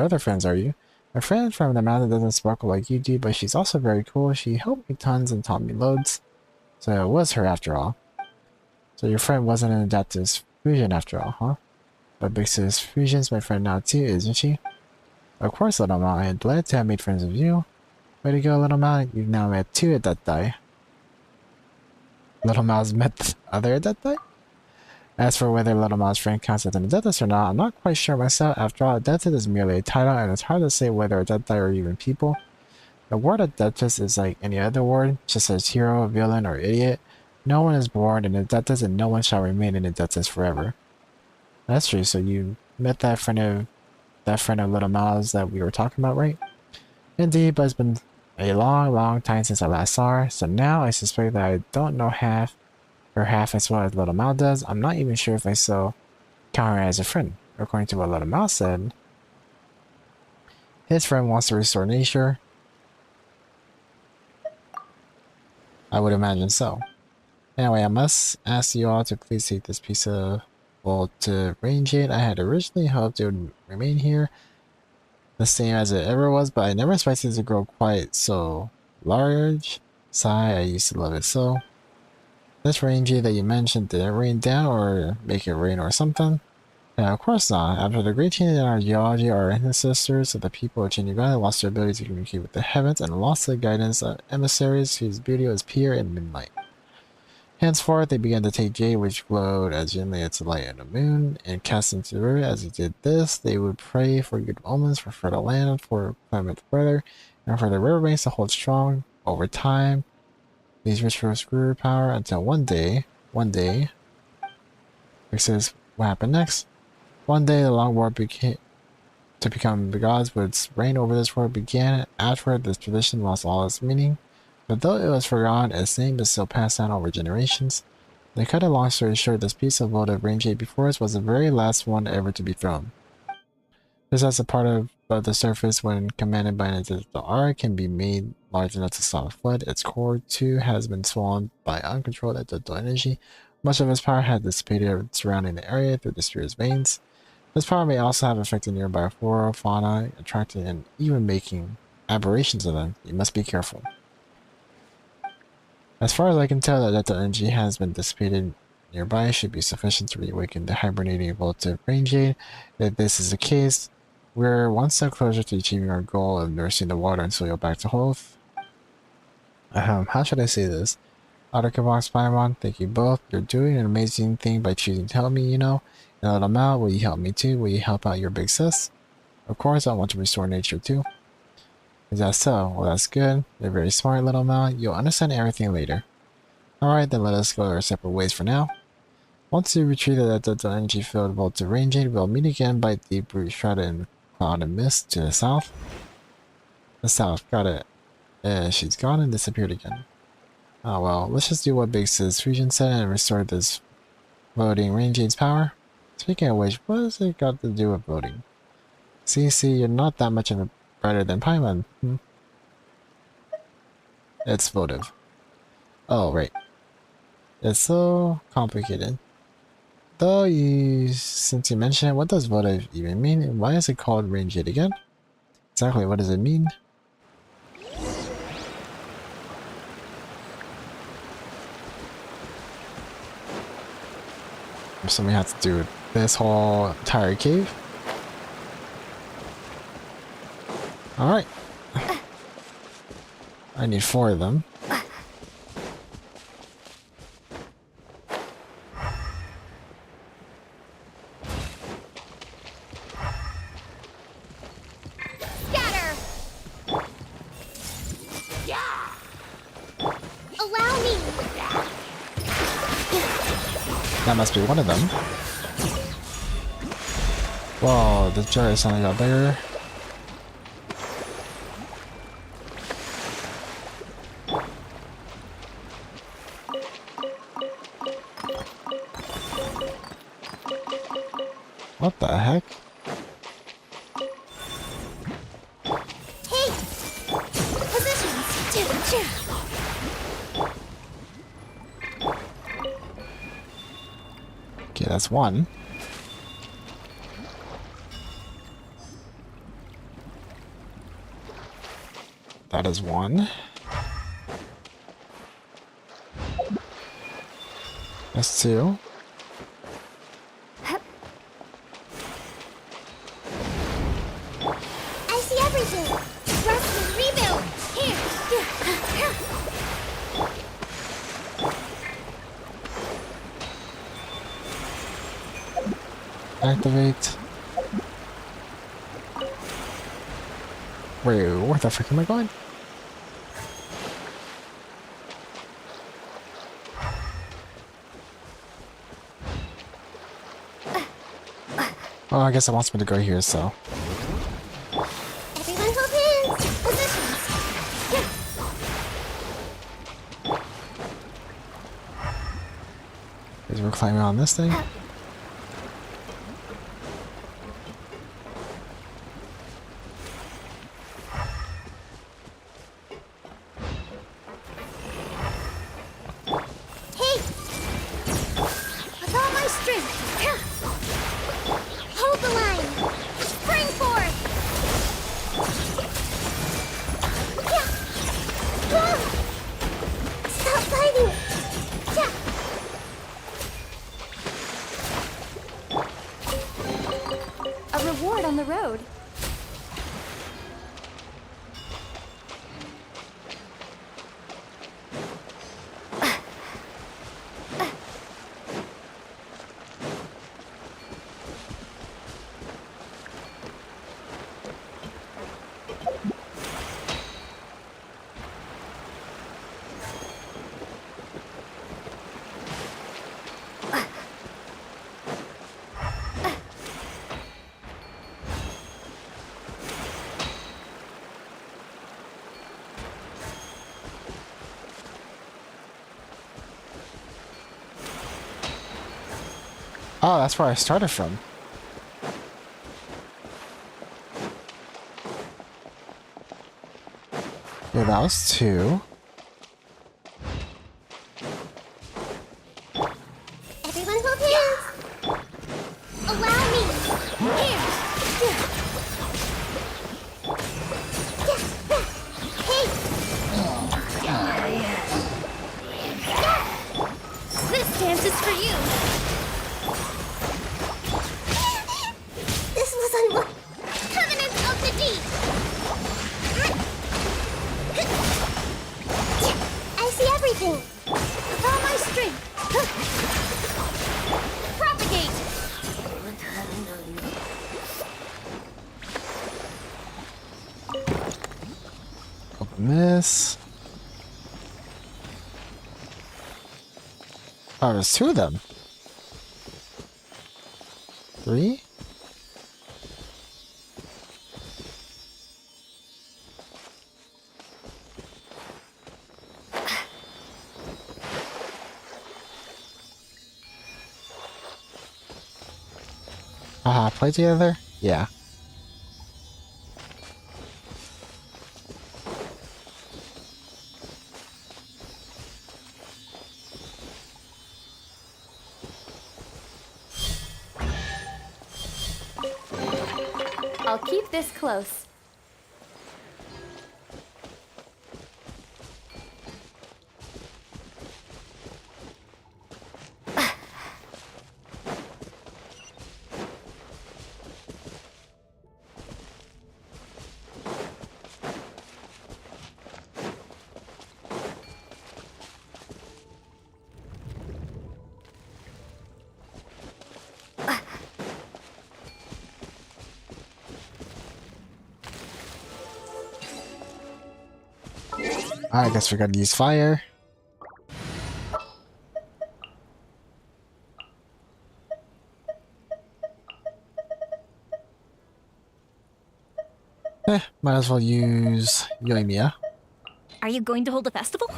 other friends, are you? My friend from the mountain doesn't sparkle like you do, but she's also very cool. She helped me tons and taught me loads. So it was her after all. So your friend wasn't an adaptive fusion after all, huh? But Big Sis Fusion's my friend now too, isn't she? Of course, little Mao. I'm glad to have made friends with you. Way to go, little Mao. You've now met 2 Adepti. Little Mao's met the other Adepti? As for whether little Mao's friend counts as an Adeptus or not, I'm not quite sure myself. After all, Adeptus is merely a title, and it's hard to say whether Adepti are even people. The word Adeptus is like any other word, just as hero, villain, or idiot. No one is born an Adeptus, and no one shall remain an Adeptus forever. That's true, so you met that friend of little Mao's that we were talking about, right? Indeed, but it's been a long time since I last saw her, so now I suspect that I don't know half as well as little Mao does. I'm not even sure if I still count her as a friend. According to what little Mao said, his friend wants to restore nature. I would imagine so. Anyway, I must ask you all to please take this piece of wool to range it. I had originally hoped it would remain here the same as it ever was, but I never expected it to grow quite so large. Sigh, I used to love it so. This rangy that you mentioned, did it rain down or make it rain or something? Yeah, of course not. After the great change in our geology, our ancestors of the people of Chenyu lost their ability to communicate with the heavens and lost the guidance of emissaries whose beauty was pure in midnight. Henceforth, they began to take jade, which glowed as gently as the light of the moon, and cast into the river. As they did this, they would pray for good omens, for fertile land, for clement weather, and for the riverbanks to hold strong. Over time, these rituals grew in power until one day, it says what happened next. One day, the long war to become the gods would reign over this world began. Afterward, this tradition lost all its meaning. But though it was forgotten, its name is still passed down over generations. To cut a long story short, this piece of votive rain jade before us was the very last one ever to be thrown. This as a part of the surface when commanded by an identical R can be made large enough to stop a flood. Its core too has been swollen by uncontrolled identical energy. Much of its power has dissipated surrounding the area through the sphere's veins. This power may also have affected nearby flora, fauna, attracting and even making aberrations of them. You must be careful. As far as I can tell, that the energy has been dissipated nearby should be sufficient to reawaken the hibernating votive rain jade. If this is the case, we're one step closer to achieving our goal of nursing the water and soil back to health. How should I say this? Arukubox, Paimon, thank you both. You're doing an amazing thing by choosing to help me, you know. And little Mao, will you help me too? Will you help out your big sis? Of course, I want to restore nature too. Is that so? Well, that's good. You're very smart, little Mao. You'll understand everything later. Alright, then let us go our separate ways for now. Once you retrieve the energy-filled votive rain jade, we'll meet again by the deep root shrouded in cloud and mist to the south. The south, got it. She's gone and disappeared again. Oh well, let's just do what Big Sis Fusion said and restore this voting rain jade's power. Speaking of which, what has it got to do with voting? See, you're not that much of a better than Paimon. It's votive. Oh, right. It's so complicated. Though since you mentioned it, what does votive even mean? And why is it called rain jade again? Exactly, what does it mean? Something has to do with this whole entire cave. Alright. I need 4 of them. That must be one of them. Whoa, the jar suddenly got bigger. What the heck? Hey! Positions! Okay, that's one. That is one. That's two. I see everything! Rest rebuild! Here! Activate. Wait, where the frick am I going? Oh, I guess it wants me to go here, so. Everyone hold hands! Positions! Is we're climbing on this thing? Hey! With all my strength! Hold the line! Spring forth! Stop fighting! A reward on the road. Oh, that's where I started from. Yeah, that was two. Everyone hold hands! Allow me! Here! Hey! This dance is for you! This was unlocked! Covenant of the Deep! I see everything! With all my strength! Propagate! Open this. Oh, there's two of them. Three? Play together? Yeah. I'll keep this close. I guess we gotta use fire. Might as well use Yoimiya. Are you going to hold a festival?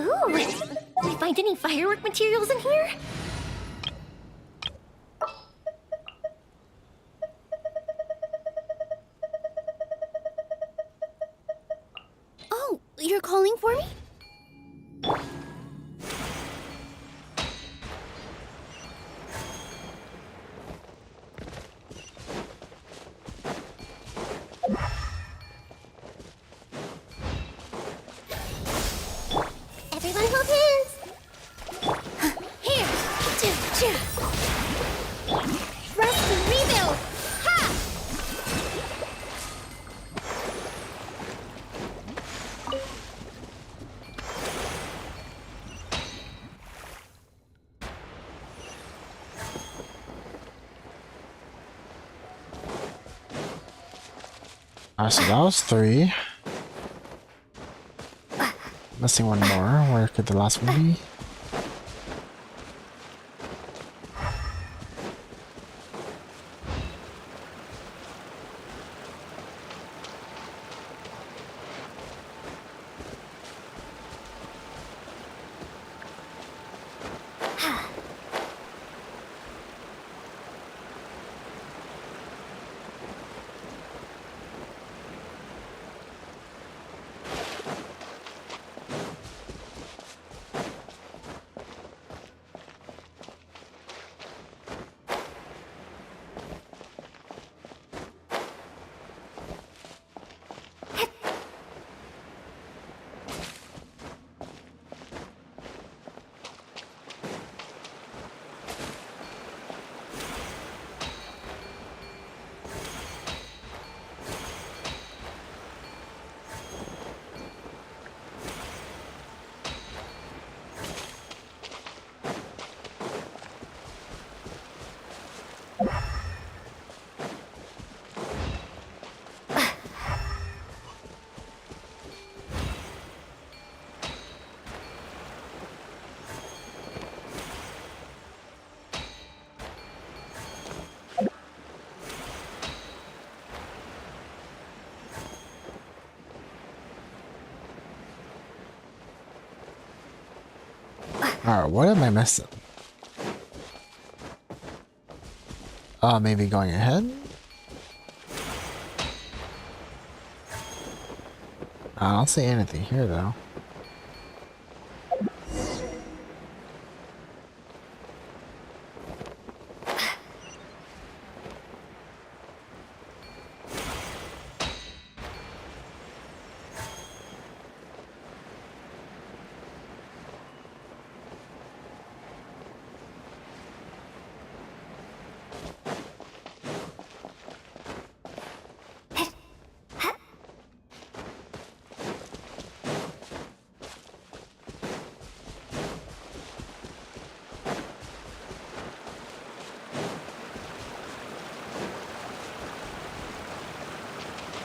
Ooh, did we find any firework materials in here? Oh, you're calling for me? Everyone hold hands! Here! Rest and rebuild! Ha! Alright, so that was 3. Missing one more. Where could the last one be? Alright, what am I missing? Maybe going ahead? I don't see anything here though.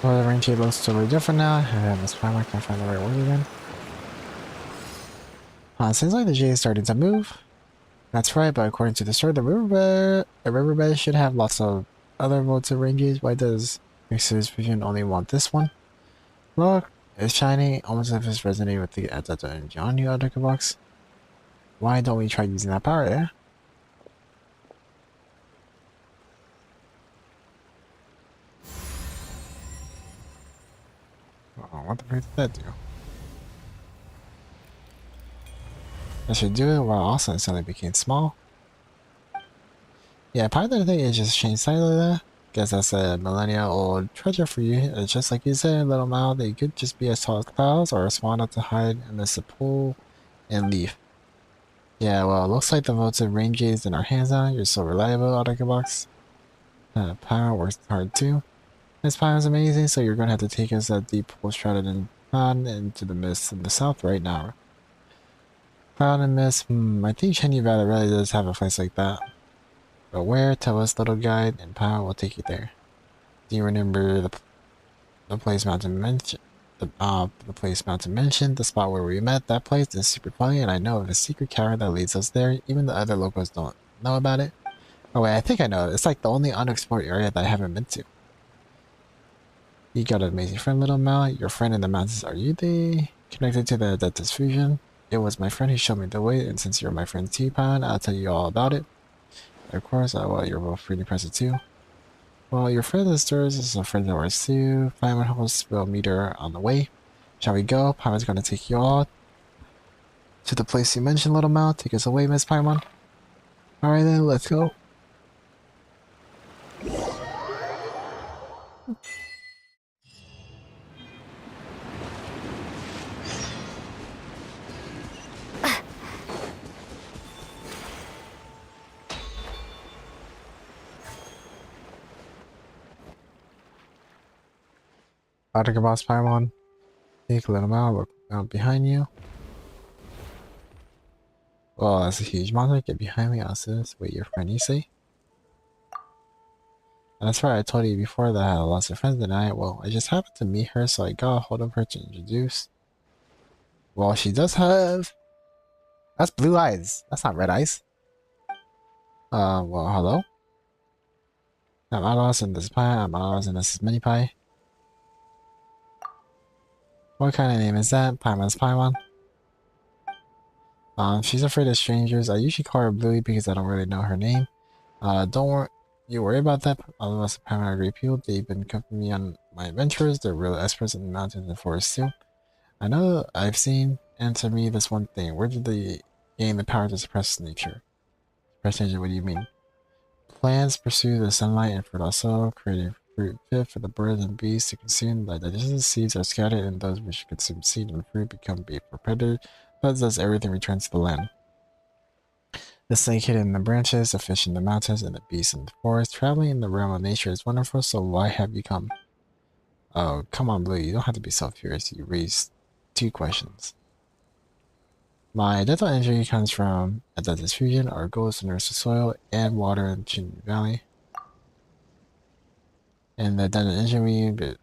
Well, the range looks totally different now. That's fine, I can't find the right word again. Seems like the J is starting to move. That's right, but according to the story, the riverbed should have lots of other votive ranges. Why does Mixer's Vision only want this one? Look, it's shiny, almost as if it's resonating with the John new Arukubox. Why don't we try using that power, eh? Oh, what the frick did that do? I should do it while also suddenly became small. Yeah, part of the thing is just changed slightly there. Guess that's a millennia-old treasure for you. It's just like you said, little mouth. They could just be as tall as clouds or small enough to hide amidst the pool and leaf. Yeah, well, it looks like the votive ranges in our hands now. You're so reliable, Arukubox. Power works hard too. This power is amazing, so you're gonna have to take us that deep hole shrouded in cloud into the mist in the south right now. Cloud and mist, I think Chenyu Valley really does have a place like that. But where? Tell us, little guide, and power will take you there. Do you remember the place Mountain mentioned? The place Mountain mentioned, the spot where we met. That place is super funny, and I know of a secret cavern that leads us there. Even the other locals don't know about it. Oh wait, I think I know. It's like the only unexplored area that I haven't been to. You got an amazing friend, little Mal. Your friend in the mountains, are you the connected to the Adeptus fusion? It was my friend who showed me the way, and since you're my friend T-Pan, I'll tell you all about it. Of course, well, you're both pretty impressive too. Well, your friend is yours is a friend of ours too. Paimon hosts will meet her on the way. Shall we go? Paimon's gonna take you all to the place you mentioned, little Mal. Take us away, Miss Paimon. Alright then, let's go. Arukubox Paimon. Take a little Mal, look out behind you. Well, that's a huge monster. Get behind me, Asus. Wait, your friend, you say? That's right, I told you before that I had lots of friends tonight. Well, I just happened to meet her, so I got a hold of her to introduce. Well, she does have... That's blue eyes. That's not red eyes. Well, hello? I'm Alos and this is Pie. I'm Alos and this is Mini Pie. What kind of name is that? Paimon's Paimon. She's afraid of strangers. I usually call her Bluey because I don't really know her name. Don't worry about that. All of us are Paimon are great people. They've been accompanying me on my adventures. They're real experts in the mountains and forests too. I know I've seen. Answer me this one thing. Where did they gain the power to suppress nature? Suppress nature, what do you mean? Plants pursue the sunlight and fertile soil, creating fruit fit for the birds and bees to consume. The digested seeds are scattered, and those which consume seed and fruit become bait for predators. Thus everything returns to the land. The snake hidden in the branches, the fish in the mountains, and the beast in the forest. Traveling in the realm of nature is wonderful, so why have you come? Oh, come on, Blue. You don't have to be so furious. You raised 2 questions. My dental injury comes from a Adeptus fusion. Our goal is to nurse the soil and water in Chenyu Valley. And the dental injury, but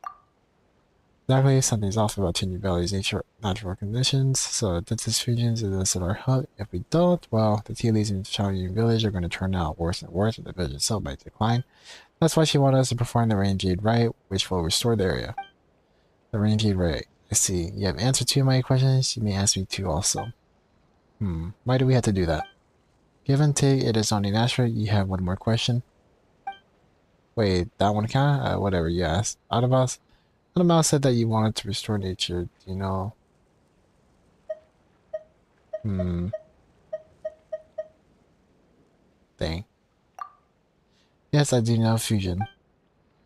exactly, something's off about Chenyu Valley's natural conditions. So Adeptus fusions enlisted our help. If we don't, well, the tea leaves in Chenyu Village are going to turn out worse and worse, and the village itself might decline. That's why she wanted us to perform the Rain Jade Rite, which will restore the area. The Rain Jade Rite. I see. You have answered 2 of my questions. You may ask me 2 also. Why do we have to do that? Give and take, it is only natural. You have one more question. Wait, that one count? Whatever you asked. Autobots said that you wanted to restore nature. Do you know? Dang. Yes, I do know fusion.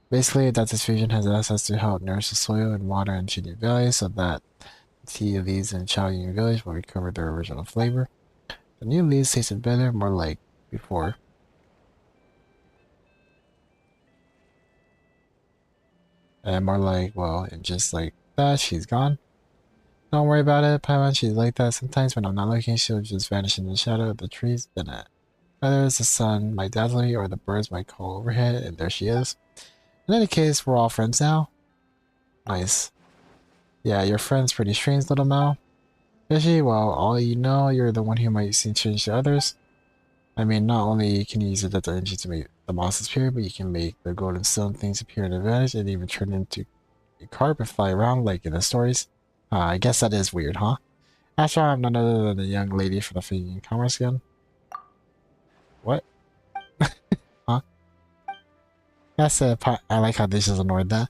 Basically, Adeptus fusion has access to help nourish the soil and water in Chenyu Valley so that tea leaves in Chenyu Village will recover their original flavor. The new leaves tasted better, more like before. And more like, well, and just like that, she's gone. Don't worry about it, Paimon, she's like that. Sometimes when I'm not looking, she'll just vanish in the shadow of the trees. Then whether it's the sun might dazzle me or the birds might call overhead, and there she is. In any case, we're all friends now. Nice. Yeah, your friend's pretty strange, little Mal. Is she? Well, all you know, you're the one who might seem strange to others. I mean, not only can you use the Delta energy to make the monsters appear, but you can make the golden stone things appear in advantage and even turn into a carp and fly around like in the stories. I guess that is weird, huh? After all, I'm none other than the young lady from the Fleeting Commerce Gun. What? Huh? That's it. I like how this is ignored that.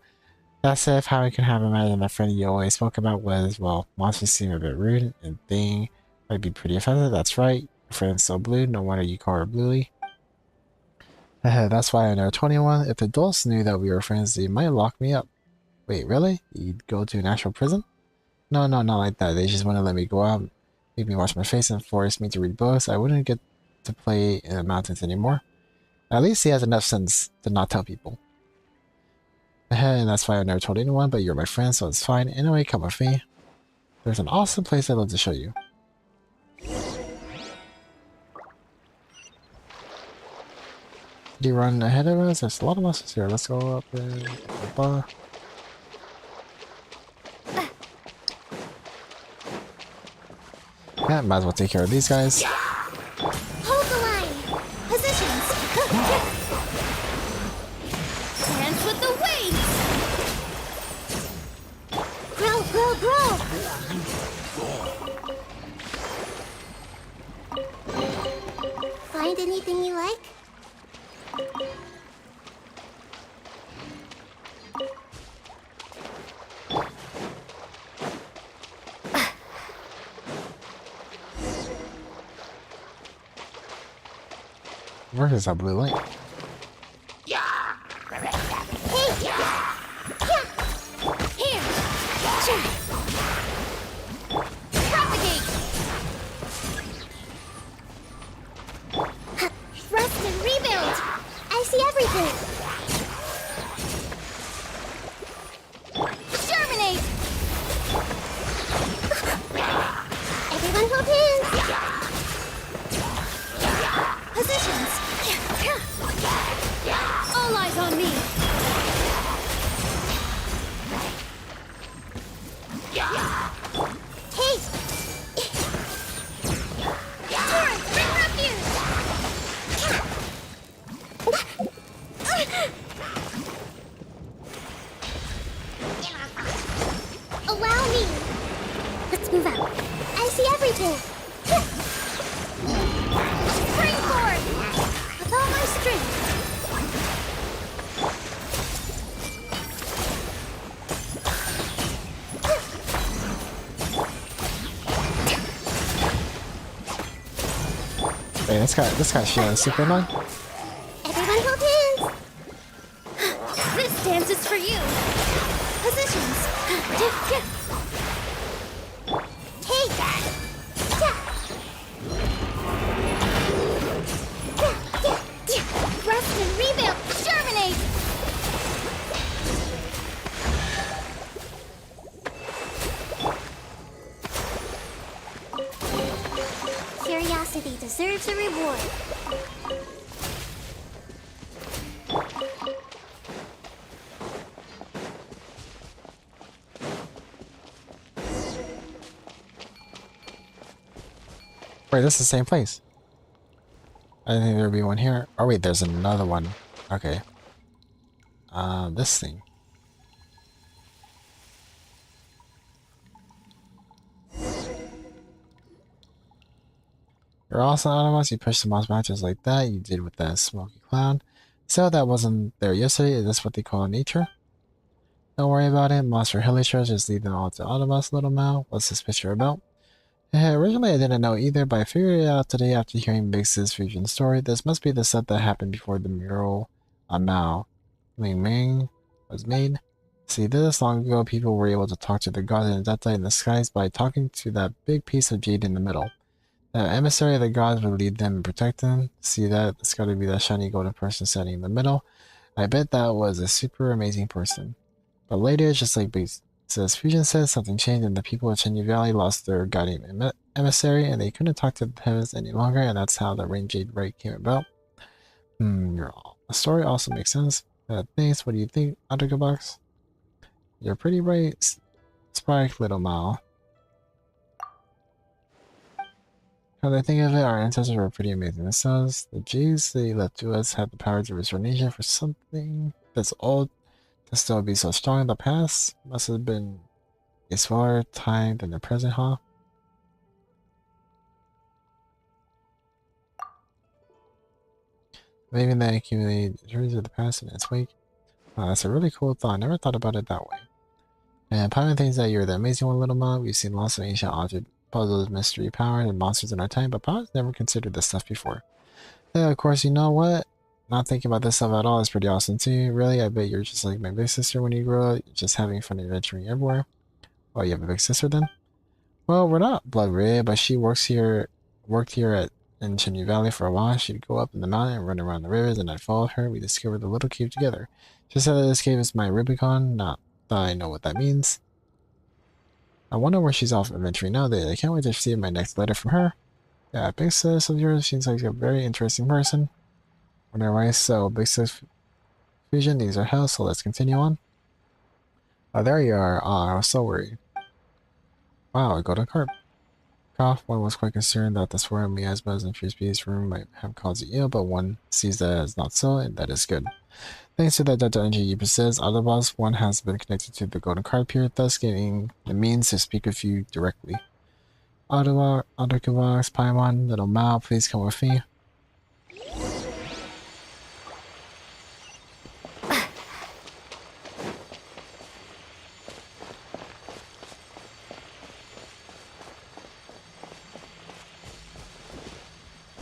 That's it. How I can have imagined the friend you always spoke about was, well, monsters seem a bit rude and thing might be pretty offensive. That's right. Your friend's so blue. No wonder you call her Bluey. That's why I know 21. If the adults knew that we were friends, they might lock me up. Wait, really? You'd go to an actual prison? No, not like that. They just want to let me go out, make me wash my face, and force me to read books. I wouldn't get to play in the mountains anymore. At least he has enough sense to not tell people. And that's why I never told anyone, but you're my friend, so it's fine. Anyway, come with me. There's an awesome place I'd love to show you. Did you run ahead of us? There's a lot of monsters here. Let's go up there. Yeah, might as well take care of these guys. Hold the line. Positions. Dance with the waves. Grow, grow, grow. Find anything you like? Where is that blue light? Hey! Here! Propagate! Rest and rebuild! I see everything! Germinate! Everyone hold hands! Positions! All eyes on me! Hey! Turret, bring refuge! Allow me! Let's move out. I see everything! Springboard! With all my strength! Wait, this guy's feeling super annoying. Everyone hold hands! This dance is for you! Positions! Hey! Rest and rebuild! Germinate! Curiosity deserves a reward. Wait, this is the same place. I didn't think there'd be one here. Oh wait, there's another one. Okay. This thing. You're also Autobots, you push the mouse back just like that, you did with that smoky cloud. So that wasn't there yesterday, is this what they call nature? Don't worry about it, monster hillagers, just leave them all to Autobots, little Mal. What's this picture about? Originally I didn't know either, but I figured it out today after hearing Big Sis Fusion story. This must be the set that happened before the mural on Mao Ming Ming was made. See, this long ago people were able to talk to the gods and Data in the skies by talking to that big piece of jade in the middle. The emissary of the gods would lead them and protect them. See that? It's gotta be that shiny golden person standing in the middle. I bet that was a super amazing person. But later, just like Big Sis Fusion says, something changed and the people of Chenyu Valley lost their guiding emissary and they couldn't talk to the heavens any longer, and that's how the Rain Jade Right came about. The story also makes sense. Thanks, what do you think, Arukubox? You're pretty bright, Spike, little Mal. Now that I think of it, our ancestors were pretty amazing. It says the J's they left to us had the power to restore nature for something that's old to still be so strong in the past. Must have been a smaller time than the present, huh? Maybe they accumulated dreams of the past in its wake. Wow, that's a really cool thought. I never thought about it that way. And Pyron thinks that you're the amazing one, little Mom. We've seen lots of ancient object puzzles, mystery, power, and monsters in our time, but Pyron's never considered this stuff before. Yeah, of course, you know what? Not thinking about this stuff at all is pretty awesome too. Really, I bet you're just like my big sister when you grow up, just having fun adventuring everywhere. Oh, you have a big sister then? Well, we're not blood related, but she worked here at in Chenyu Valley for a while. She'd go up in the mountain and run around the rivers, and I'd follow her. We discovered the little cave together. She said that this cave is my Rubicon, not that I know what that means. I wonder where she's off adventuring nowadays. I can't wait to receive my next letter from her. Yeah, Big Sis of yours seems like a very interesting person. Wonder why so. Big Sis Fusion needs our help, so let's continue on. Oh, there you are. Ah, I was so worried. Wow, a golden carp. Cough. One was quite concerned that the swarm of miasmas and fierce beasts room might have caused you ill, but one sees that as not so, and that is good. Thanks to the data energy you possess, Arukubox, one has been connected to the golden carp here, thus giving the means to speak with you directly. Arukubox, Paimon, little Mao, please come with me.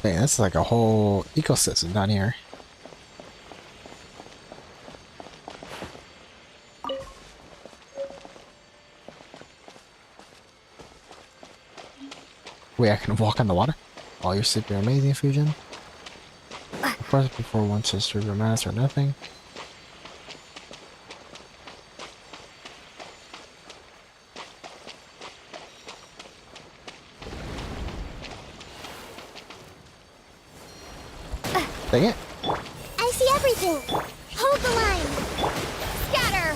Dang, this is like a whole ecosystem down here. Wait, I can walk on the water? Oh, you're super amazing, Fusion. Of course, before one says trigger mass or nothing. Dang it. I see everything. Hold the line. Scatter.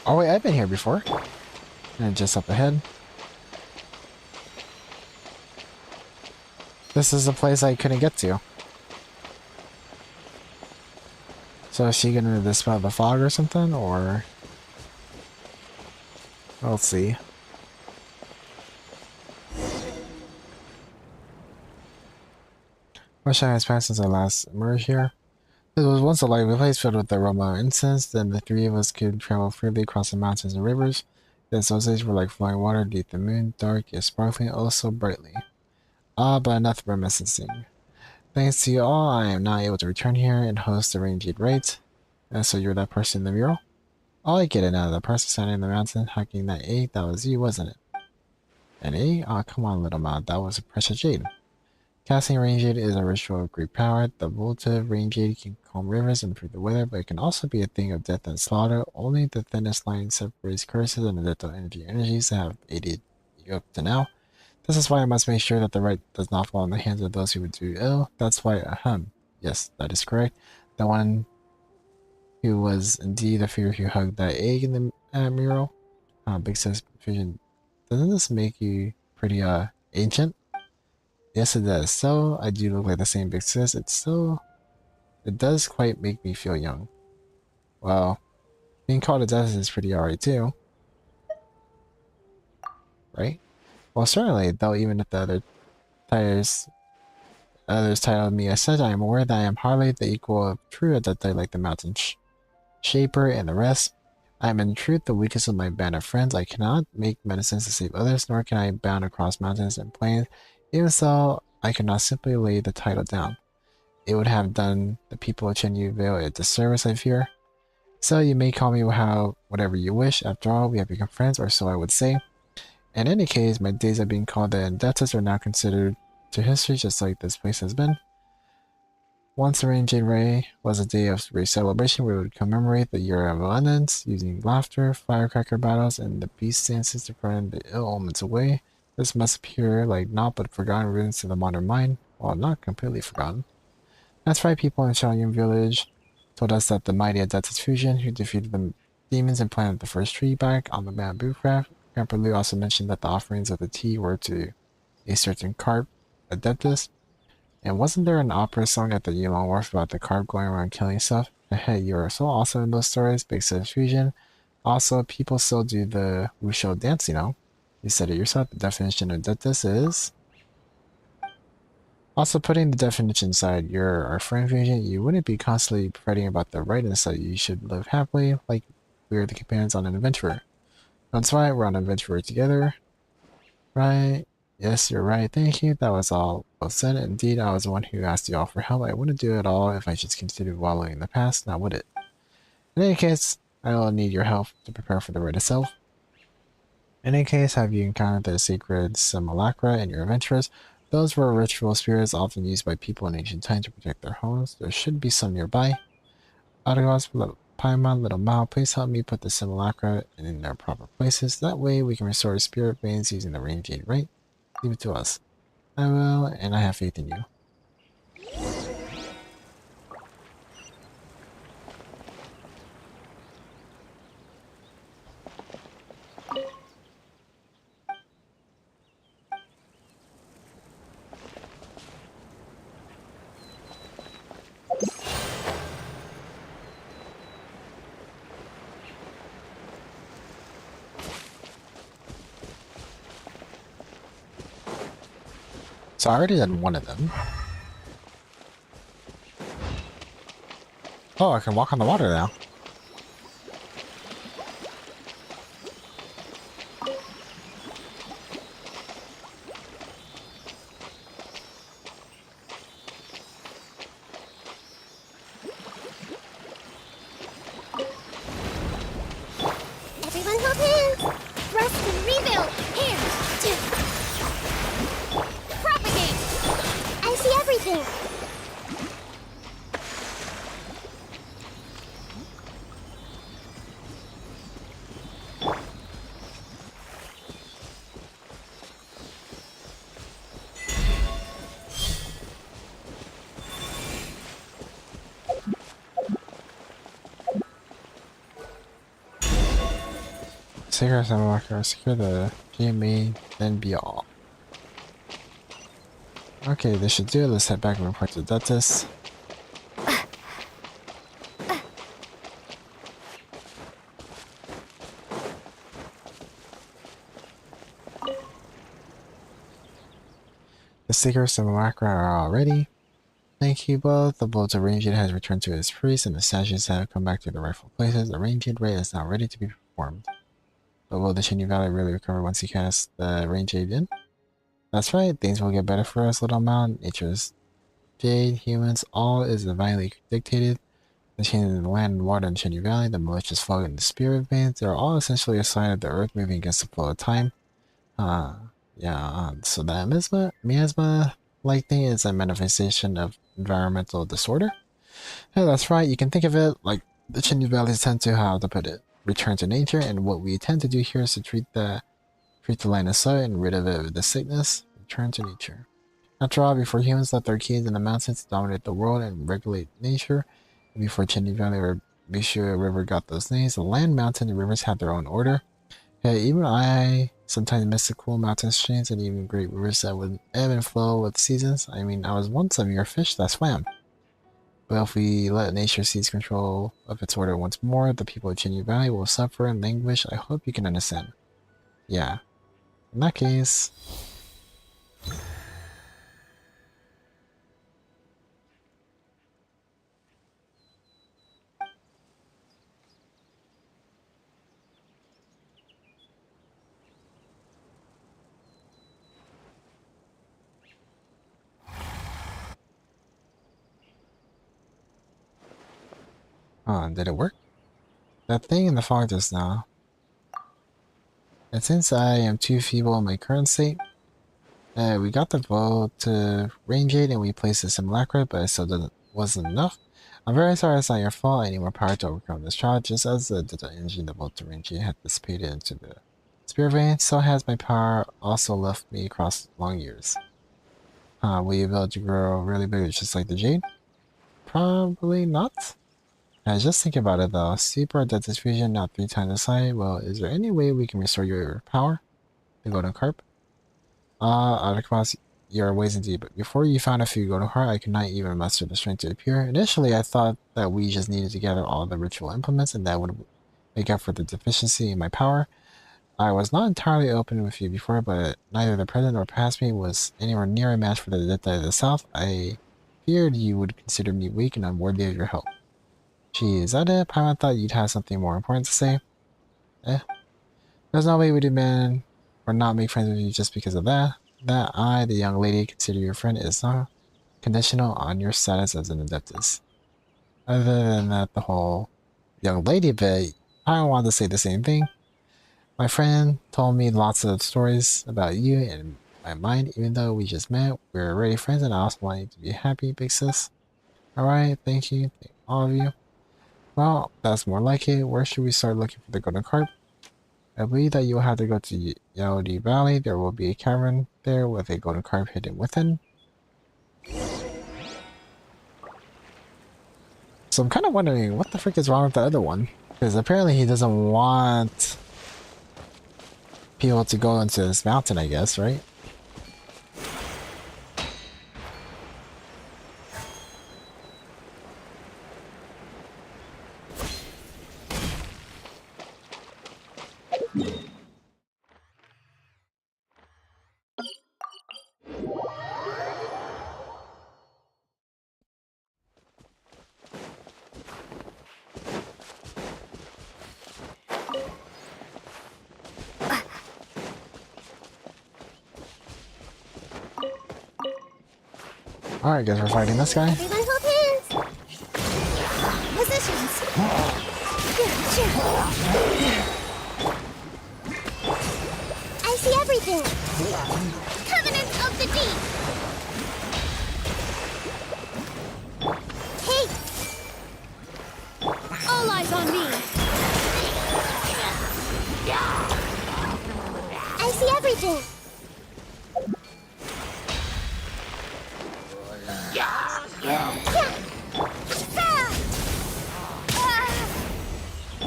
Oh wait, I've been here before. And just up ahead. This is a place I couldn't get to. So is she gonna dispel the fog or something, or... We'll see. Much time has passed since I last emerged here. This was once a lively place filled with the aroma of incense. Then the three of us could travel freely across the mountains and rivers. The associates were like flowing water beneath the moon, dark yet sparkling, oh so brightly. Ah, but enough reminiscing. Thanks to you all, I am now able to return here and host the Ranged Rite. And so you're that person in the mural? Oh, I get it now. The person standing in the mountain hugging that egg, that was you, wasn't it? An egg? Oh, come on, little man. That was a precious jade. Casting Rain Jade is a ritual of great power. The votive Rain Jade can calm rivers and improve the weather, but it can also be a thing of death and slaughter. Only the thinnest line separates curses and the lethal energies that have aided you up to now. This is why I must make sure that the right does not fall in the hands of those who would do ill. That's why, yes, that is correct. The one who was indeed a figure who hugged that egg in the mural. Big Sis Vision, doesn't this make you pretty ancient? Yes, it does. So I do look like the same Big Sis. It does quite make me feel young. Well, being called a death is pretty alright too, right? Well, certainly. Though even if the others titled me as such, I am aware that I am hardly the equal of true Adepti like the Mountain Shaper and the rest. I am in truth the weakest of my band of friends. I cannot make medicines to save others, nor can I bound across mountains and plains. Even so, I cannot simply lay the title down. It would have done the people of Chenyu Vale a disservice, I fear. So you may call me whatever you wish. After all, we have become friends, or so I would say. In any case, my days of being called the Indebteds are now considered to history, just like this place has been. Once the Ranged Ray was a day of great celebration. We would commemorate the year of abundance, using laughter, firecracker battles, and the beast dances to frighten the ill omens away. This must appear like naught but forgotten ruins to the modern mind. Well, not completely forgotten. That's right, people in Chenyu village told us that the mighty Adeptus Fusion, who defeated the demons and planted the first tree back on the bamboo craft. Grandpa Liu also mentioned that the offerings of the tea were to a certain carp Adeptus. And wasn't there an opera song at the Yulong Wharf about the carp going around killing stuff? Hey, you are so awesome in those stories, Big Sis Fusion. Also, people still do the Wushu dance, you know. You said it yourself, the definition of Adeptus is... Also, putting the definition aside, you're our friend Fusion, you wouldn't be constantly fretting about the right, instead you should live happily, like we are the companions on an adventurer. That's right, we're on an adventurer together. Right? Yes, you're right, thank you, that was all well said. Indeed, I was the one who asked you all for help. I wouldn't do it all if I just continued wallowing in the past, now would it? In any case, I will need your help to prepare for the rite itself. In any case, have you encountered the sacred simulacra in your adventures? Those were ritual spirits often used by people in ancient times to protect their homes. There should be some nearby. Arukubox, little Paimon, little Mao, please help me put the simulacra in their proper places. That way we can restore spirit veins using the rain jade, right? Leave it to us. I will, and I have faith in you. So I already did one of them. Oh, I can walk on the water now. Everyone hold hands. Rest and rebuild. Hands. Propagate. I see everything. Secure simulacra, secure the GME, then be all. Okay, this should do it. Let's head back and report to Duchess. The secret simulacra are all ready. Thank you both. The bolt of Ranged has returned to its priest, and the statues have come back to their rightful places. The Ranged rite is now ready to be performed. But will the Chenyu Valley really recover once you cast the Ranged in? That's right, things will get better for us, little mountain. Nature's jade, humans, all is divinely dictated. The changes in the land and water in Chenyu Valley, the malicious fog in the spirit veins, they are all essentially a sign of the earth moving against the flow of time. So the miasma-like thing is a manifestation of environmental disorder? Yeah, that's right, you can think of it like the Chenyu Valleys tend to, how to put it, return to nature, and what we tend to do here is to treat the land aside and rid of it with the sickness, return to nature. After all, before humans left their keys in the mountains to dominate the world and regulate nature, and before Chenyu Valley or Bishu River got those names, the land, mountain, and rivers had their own order. Hey, even I sometimes miss the cool mountain streams and even great rivers that would ebb and flow with seasons. I mean, I was once a mere fish that swam. But if we let nature seize control of its order once more, the people of Chenyu Valley will suffer and languish. I hope you can understand. Yeah. In that case... did it work? That thing in the fog just now. And since I am too feeble in my current state, we got the vote to range it and we placed the simulacra, but it still wasn't enough. I'm very sorry it's not your fault. I need more power to overcome this challenge. Just as the energy in the vote to range it had dissipated into the spirit vein, so has my power also left me across long years. Will you be able to grow really big just like the jade? Probably not. Just think about it though. Super Delta Fusion, not 3 times the size. Well, is there any way we can restore your power? The golden carp? Arukubox, your ways indeed, but before you found a few golden heart, I could not even muster the strength to appear. Initially, I thought that we just needed to gather all the ritual implements and that would make up for the deficiency in my power. I was not entirely open with you before, but neither the present nor past me was anywhere near a match for the Delta of the South. I feared you would consider me weak and unworthy of your help. Gee, is that it? Paimon thought you'd have something more important to say. There's no way we demand or not make friends with you just because of that. That I, the young lady, consider your friend is not conditional on your status as an adeptus. Other than that, the whole young lady bit, I wanted to say the same thing. My friend told me lots of stories about you and my mind, even though we just met. We're already friends, and I also want you to be happy, big sis. Alright, thank you. Thank all of you. Well, that's more like it. Where should we start looking for the golden carp? I believe that you will have to go to Yaodi Valley. There will be a cavern there with a golden carp hidden within. So I'm kind of wondering what the frick is wrong with the other one. Because apparently he doesn't want people to go into this mountain, I guess, right? Alright, guys, we're fighting this guy. Everyone hold hands. Positions. I see everything. Covenant of the Deep. Hey. All eyes on me. I see everything.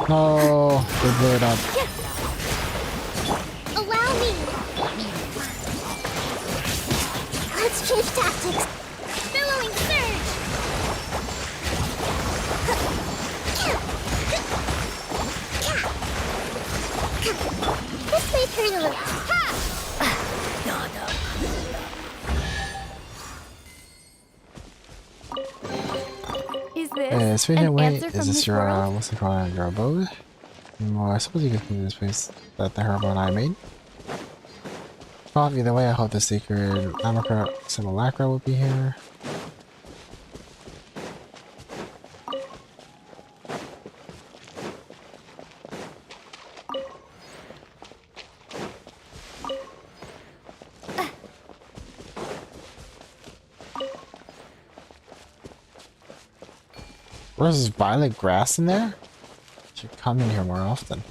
No, they blew it up. Allow me. Let's change tactics. Billowing surge. This may turn a little. Is this Speaking of an wait, answer is from this this your, world? what's it called, your abode? Well, I suppose you could come to this place that the Herbo and I made. Well, either way, I hope the secret simulacra will be here. Where's this violet grass in there? Should come in here more often.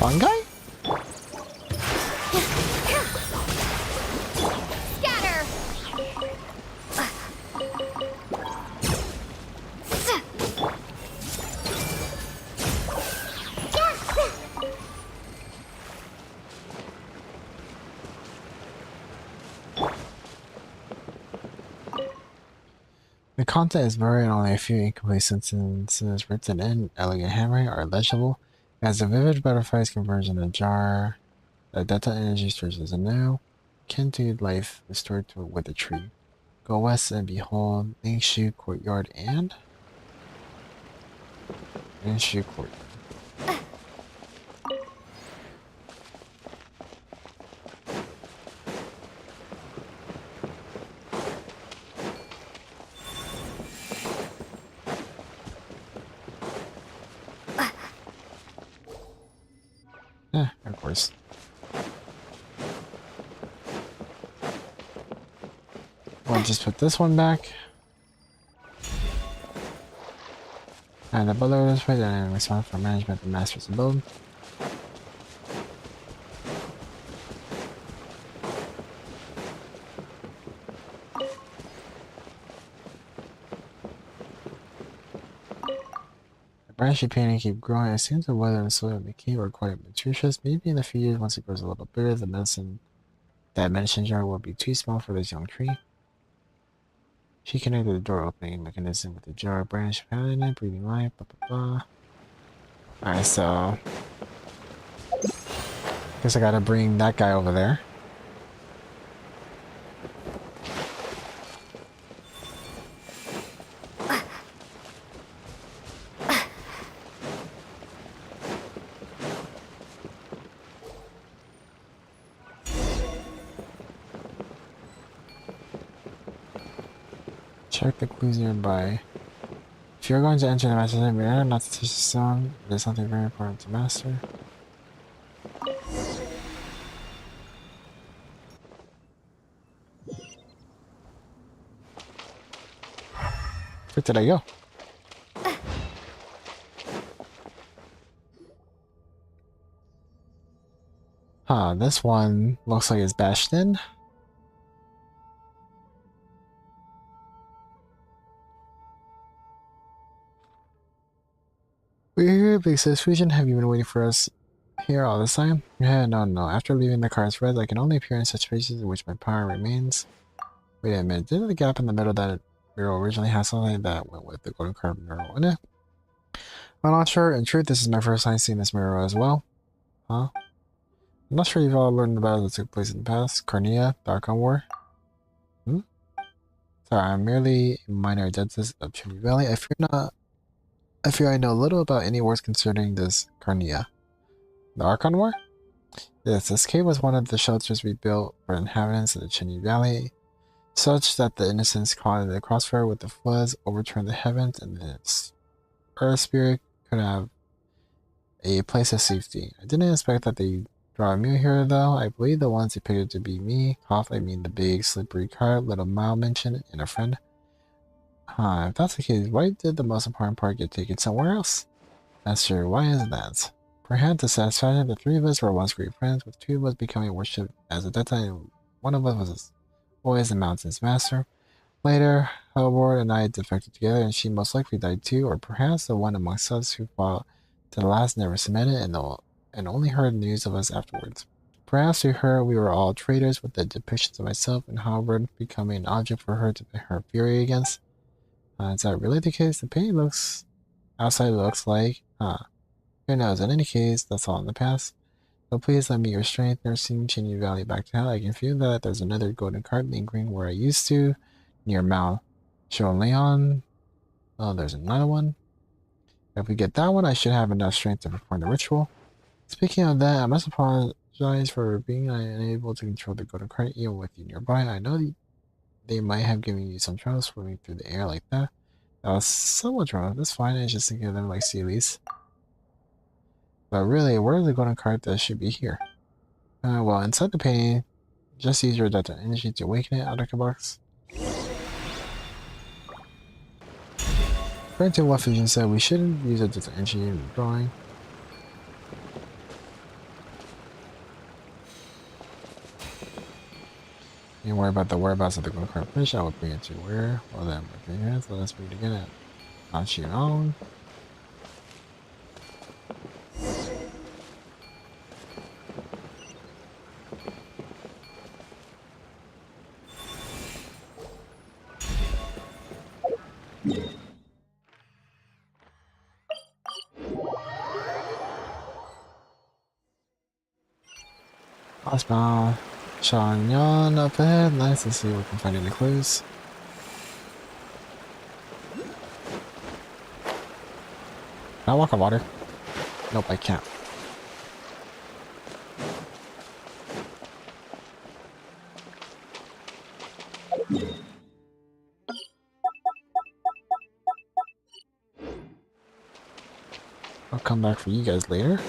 Fun guy? Scatter. The content is blurry and only a few incomplete sentences written in elegant handwriting are legible. As a vivid butterflies converge in a jar, the delta energy stirs as a new, kin to life restored to with a tree. Go west and behold Lingshu Courtyard and Lingshu Courtyard. Of course. We'll just put this one back. And the butler is right and responsible for management of the master's abode. The branchy painting keep growing. It seems the weather and soil of the cave are quite nutritious. Maybe in a few years, once it grows a little bigger, that medicine jar will be too small for this young tree. She connected the door opening mechanism with the jar branch, pounding it, breathing life, blah blah blah. Alright, so Guess I gotta bring that guy over there. Check the clues nearby. If you're going to enter the master chamber, remember not to touch the stone. It is something very important to master. Where did I go? Huh, this one looks like it's bashed in. We're here, Big Sis Fusion. Have you been waiting for us here all this time? Yeah, no. After leaving the car's red, I can only appear in such spaces in which my power remains. Wait a minute, didn't the gap in the middle that mural originally has something that went with the golden card mural in it? I'm not sure. In truth, this is my first time seeing this mural as well. Huh? I'm not sure you've all learned about it that took place in the past. Carnia, the Archon War. Sorry, I'm merely a minor dentist of Chenyu Valley. I fear I know little about any wars concerning this Carnia. The Archon War? Yes, this cave was one of the shelters we built for inhabitants of the Chenyu Valley, such that the innocents caught in the crossfire with the floods overturned the heavens, and the earth spirit could have a place of safety. I didn't expect that they draw a mule here, though. I believe the ones depicted to be me, Cough, I mean the big slippery cart, little Mile mentioned, and a friend. Huh, if that's the case, why did the most important part get taken somewhere else? Master, why is that? Perhaps the satisfaction the three of us were once great friends, with two of us becoming worshipped as at that time one of us was always the mountain's master. Later, Hellboard and I defected together, and she most likely died too, or perhaps the one amongst us who fought to the last never submitted and only heard news of us afterwards. Perhaps to her we were all traitors, with the depictions of myself and Hellboard becoming an object for her to put her fury against. Is that really the case? The painting outside looks like, who knows? In any case, that's all in the past. So please lend me your strength, nursing Chenyu Valley back to hell. I can feel that there's another golden cart lingering where I used to, near Mount Leon. Oh, there's another one. If we get that one, I should have enough strength to perform the ritual. Speaking of that, I must apologize for being unable to control the golden cart even with you nearby. I know they might have given you some trouble swimming through the air like that. That was somewhat wrong. That's fine. I just think of them like sealies. But really, where's the golden cart that should be here? Well, inside the painting, just use your delta energy to awaken it, Arukubox. According to what Fusion said, we shouldn't use a delta energy in the drawing. Don't worry about the whereabouts of the golden cart fish. I will bring it to where? Well then, okay, yes, let us meet again at Anshion. Hospital. Shanyon up ahead. Nice. Let's see if we can find any clues. Can I walk on water? Nope, I can't. I'll come back for you guys later.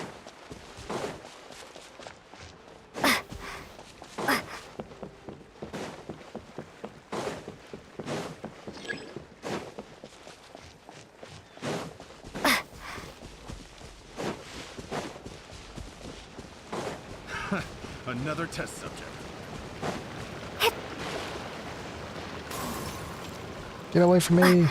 Another test subject. Get away from me!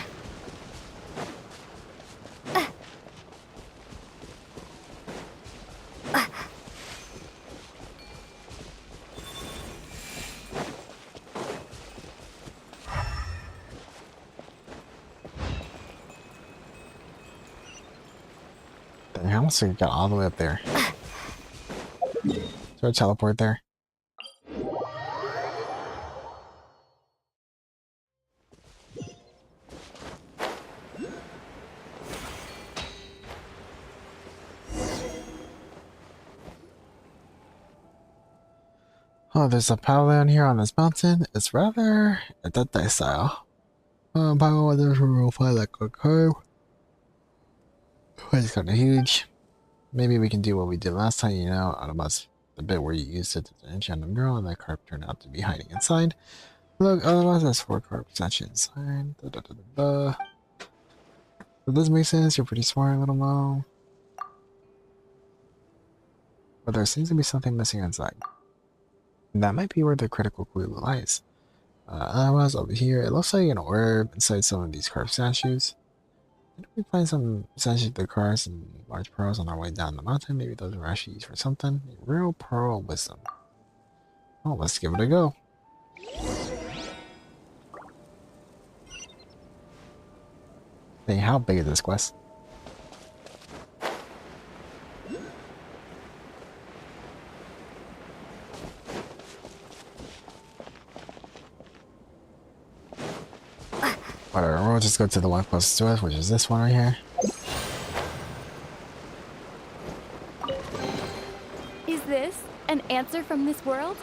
Dang, how much I got all the way up there? Go teleport there. Oh, there's a pavilion here on this mountain. It's rather a dead style. Pile weather will find like a curve. It's kind of huge. Maybe we can do what we did last time, you know, Autobots, the bit where you used it to enchant a girl and that carp turned out to be hiding inside. Look, otherwise there's 4 carps actually inside. Da, da, da, da, da. Does this make sense? You're pretty smart, little Mo. But there seems to be something missing inside. And that might be where the critical clue lies. Otherwise, over here, it looks like an orb inside some of these carved statues. Did we find some statues of the cars and large pearls on our way down the mountain? Maybe those were actually used for something. A real pearl wisdom. Well, let's give it a go. Hey, how big is this quest? Whatever, we'll just go to the one closest to us, which is this one right here. Is this an answer from this world?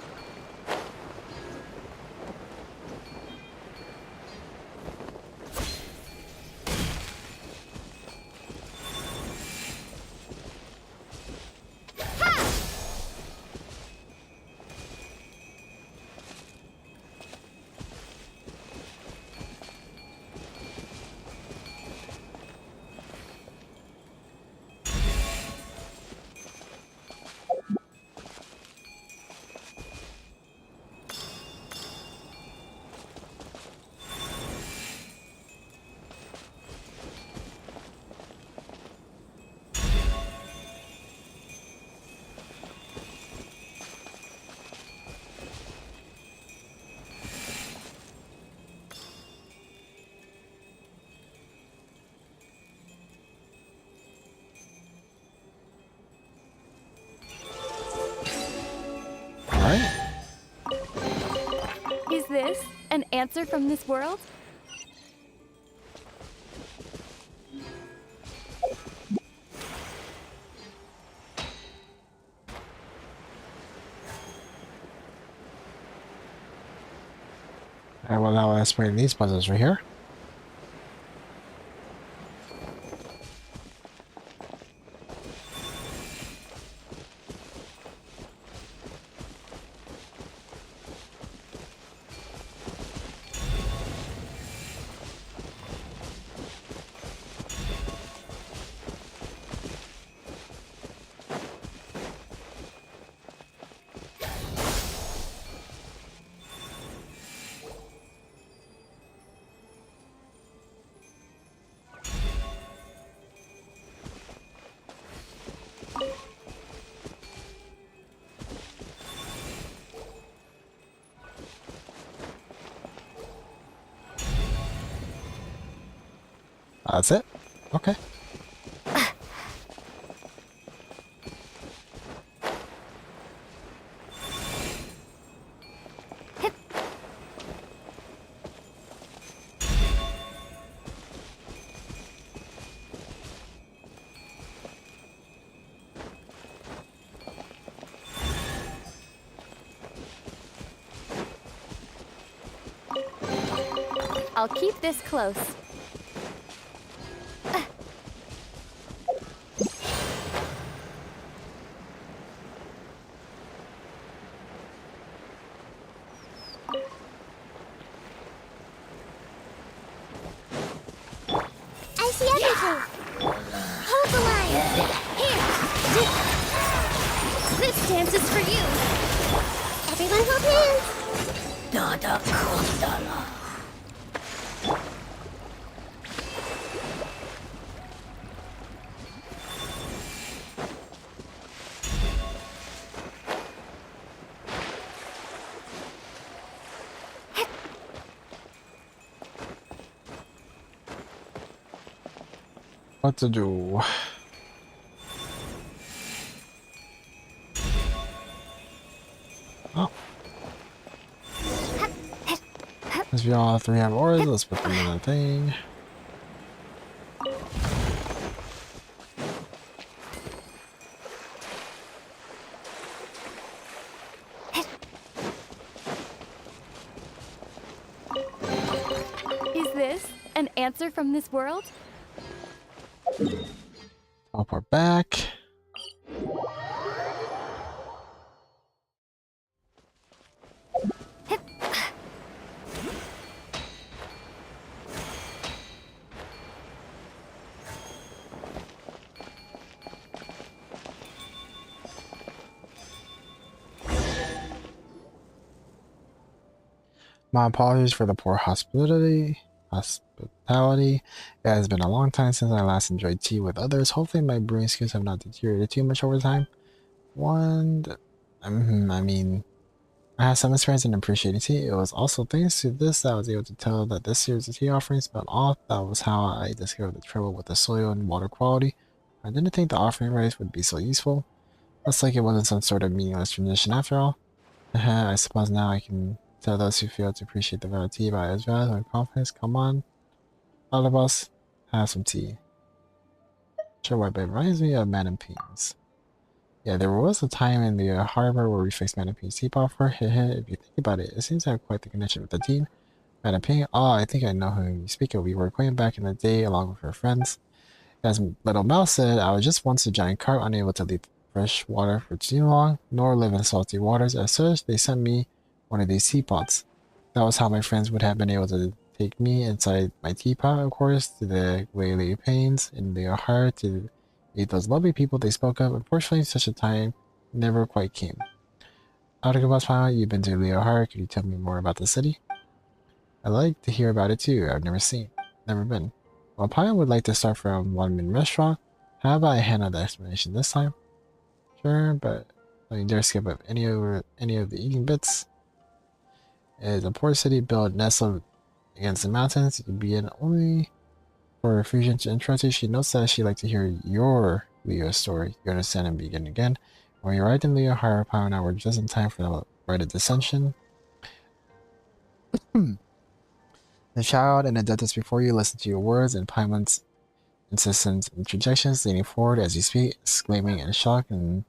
Is this an answer from this world? Well, now let's play these puzzles right here. That's it? Okay. I'll keep this close. I see everything. Hold the line. Here. This dance is for you. Everyone hold hands. What to do? Since we all three have ores, let's put them in the thing. Is this an answer from this world? Teleport back. My apologies for the poor hospitality. It has been a long time since I last enjoyed tea with others. Hopefully my brewing skills have not deteriorated too much over time. I mean, I have some experience in appreciating tea. It was also thanks to this that I was able to tell that this series of tea offerings spelled off. That was how I discovered the trouble with the soil and water quality. I didn't think the offering rice would be so useful. Looks like it wasn't some sort of meaningless tradition after all. I suppose now I can tell those who fail to appreciate the value of tea by as well with confidence. Come on, all of us, have some tea. Sure, what, but it reminds me of Madame Ping's. Yeah, there was a time in the harbor where we fixed Madame Ping's teapot for her. If you think about it, it seems to have quite the connection with the team. Madame Ping, oh, I think I know who you speak of. We were acquainted back in the day along with her friends. As Little Mouse said, I was just once a giant carp unable to leave fresh water for too long, nor live in salty waters. As such, they sent me one of these teapots. That was how my friends would have been able to take me inside my teapot, of course, to the Whaley Pains in their heart to meet those lovely people they spoke of. Unfortunately, such a time never quite came. Arukubox, finally, you've been to Leo Heart. Could you tell me more about the city? I'd like to hear about it too. I've never been. Well, Pine would like to start from one main restaurant. How about I handle the explanation this time? Sure, but don't you dare skip up any of the eating bits. It is a port city built nestled against the mountains. You can be in only for a fusion to interest you. She notes that she'd like to hear your Leo story. You understand and begin again. When you arrived in Leo, Higher Pine and I were just in time for the rite of dissension. The child and the dentist before you listen to your words and Paimon's insistent interjections, leaning forward as you speak, exclaiming in shock and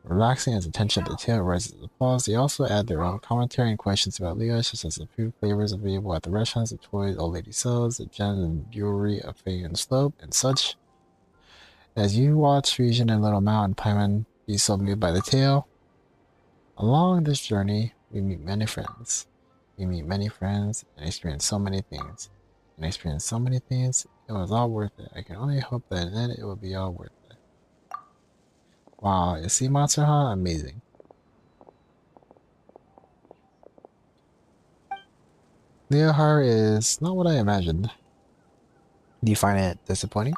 relaxing as the tension of the tale rises to applause. They also add their own commentary and questions about Leo, such as the food flavors available at the restaurants, the toys old lady sells, the gems and jewelry of Fay and Slope, and such. As you watch Region and Little Mountain Paimon be so moved by the tale, along this journey, we meet many friends. We meet many friends and experience so many things. It was all worth it. I can only hope that in the end it will be all worth it. Wow, is Sea Monster Huh? Amazing. Leohar is not what I imagined. Do you find it disappointing?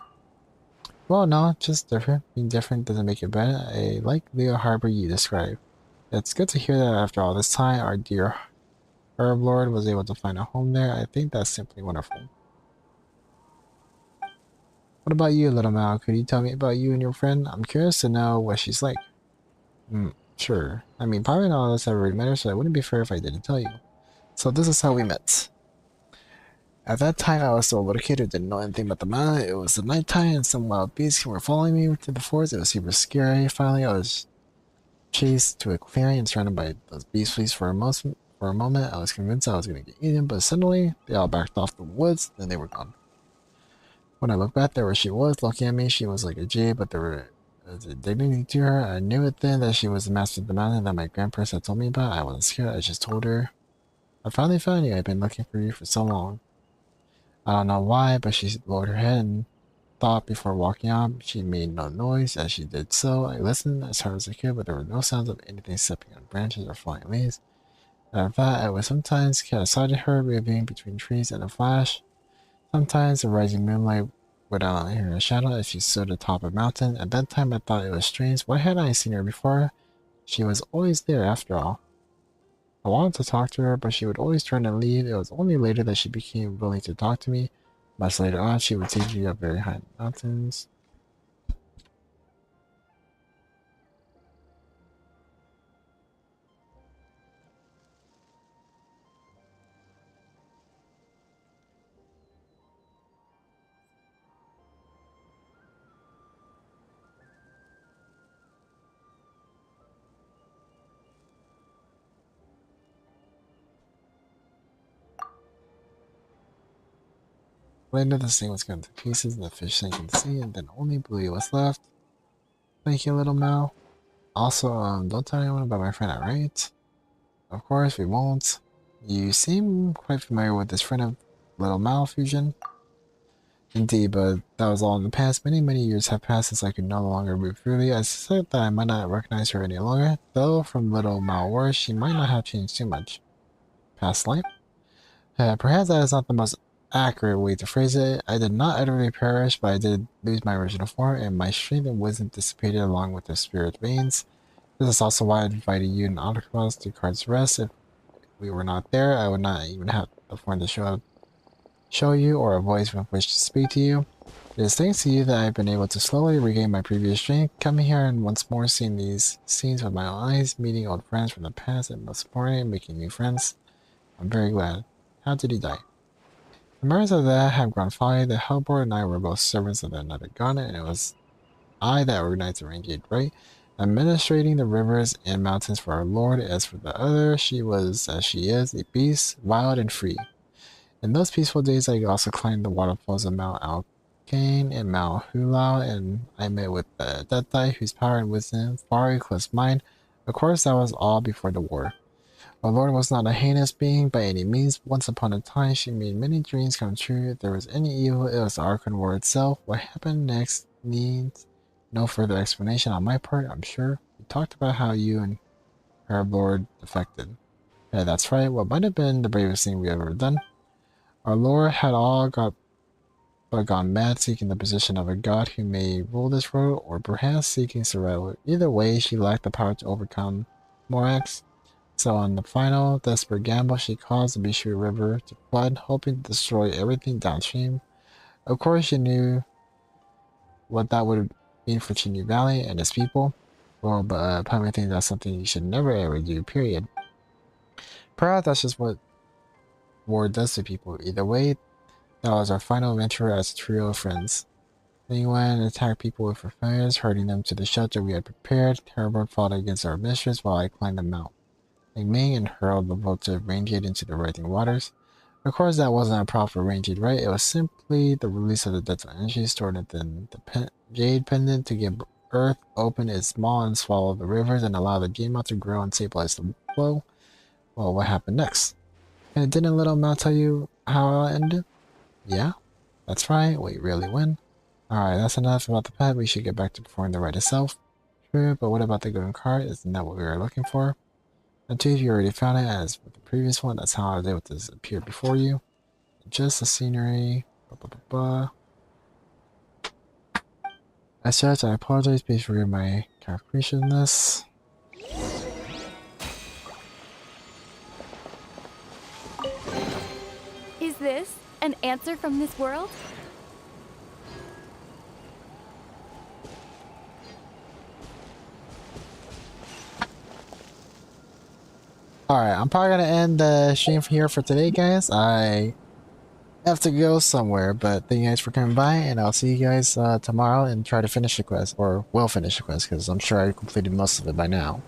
Well, no, just different. Being different doesn't make it better. I like Leo Harbor you described. It's good to hear that after all this time, our dear Herb Lord was able to find a home there. I think that's simply wonderful. What about you, little Mal? Could you tell me about you and your friend? I'm curious to know what she's like. Sure. I mean, probably none of us ever really met her, so it wouldn't be fair if I didn't tell you. So this is how we met. At that time, I was still a little kid who didn't know anything about the mountain. It was the nighttime, and some wild beasts were following me to the forest. It was super scary. Finally, I was chased to a clearing and surrounded by those beast fleas for a moment. I was convinced I was going to get eaten, but suddenly, they all backed off the woods, then they were gone. When I looked back there where she was, looking at me, she was like a jade, but there was a dignity to her. I knew it then that she was the master of the mountain that my grandparents had told me about. I wasn't scared, I just told her, I finally found you. I've been looking for you for so long. I don't know why, but she lowered her head and thought before walking on. She made no noise as she did so. I listened as hard as I could, but there were no sounds of anything stepping on branches or flying leaves. After that, I would sometimes catch sight of her moving between trees in a flash. Sometimes the rising moonlight would outline her shadow as she stood atop a mountain. At that time, I thought it was strange. Why hadn't I seen her before? She was always there after all. I wanted to talk to her, but she would always turn and leave. It was only later that she became willing to talk to me. Much later on, she would take me up very high mountains. Later, the thing was cut into pieces and the fish sank in the sea, and then only Bluey was left. Thank you, little Mal. Also, don't tell anyone about my friend, alright? Of course, we won't. You seem quite familiar with this friend of little Mal, Fusion. Indeed, but that was all in the past. Many years have passed since I could no longer move freely. I suspect that I might not recognize her any longer, though from little Mal words, she might not have changed too much. Past life? Perhaps that is not the most accurate way to phrase it. I did not utterly perish, but I did lose my original form, and my strength and wisdom dissipated along with the spirit veins. This is also why I invited you and Arukubox to Card's Rest. If we were not there, I would not even have the form to show you or a voice with which to speak to you. It is thanks to you that I've been able to slowly regain my previous strength. Coming here and once more seeing these scenes with my own eyes, meeting old friends from the past, and most importantly, making new friends. I'm very glad. How did he die? The memories of that have grown foggy. The Hellboard and I were both servants of another god, and it was I that organized the Ranged Right, administrating the rivers and mountains for our lord. As for the other, she was, as she is, a beast, wild and free. In those peaceful days, I also climbed the waterfalls of Mount Alkane and Mount Hulao, and I met with the Deatheye, whose power and wisdom far eclipsed mine. Of course, that was all before the war. Our Lord was not a heinous being by any means. Once upon a time, she made many dreams come true. If there was any evil, it was the Archon War itself. What happened next needs no further explanation on my part, I'm sure. We talked about how you and her Lord defected. Yeah, that's right. What might have been the bravest thing we ever done. Our Lord had all gone mad seeking the position of a god who may rule this world, or perhaps seeking survival. Either way, she lacked the power to overcome Morax. So on the final desperate gamble, she caused the Bishu River to flood, hoping to destroy everything downstream. Of course, she knew what that would mean for Chenyu Valley and its people. Well, but Pamela thinks that's something you should never ever do, period. Perhaps that's just what war does to people. Either way, that was our final adventure as a trio of friends. We went and attacked people with our fires, herding them to the shelter we had prepared. Terrorbird fought against our mistress while I climbed the mountain. Ming and hurled the votive Ranged into the writhing waters. Of course, that wasn't a proper Ranged, right? It was simply the release of the dental energy stored within the Jade Pendant to give Earth open its maw and swallow the rivers and allow the Jade to grow and stabilize the flow. Well, what happened next? And didn't Little Mal tell you how it ended? Yeah? That's right, we really win. Alright, that's enough about the pet. We should get back to performing the rite itself. True, but what about the golden card? Isn't that what we were looking for? And two, if you already found it, as with the previous one, that's how I was able to appear before you. Just the scenery. As such, I apologize. Please forgive my capriciousness. Is this an answer from this world? Alright, I'm probably gonna end the stream here for today, guys. I have to go somewhere, but thank you guys for coming by, and I'll see you guys tomorrow and try to finish the quest, or will finish the quest, because I'm sure I completed most of it by now.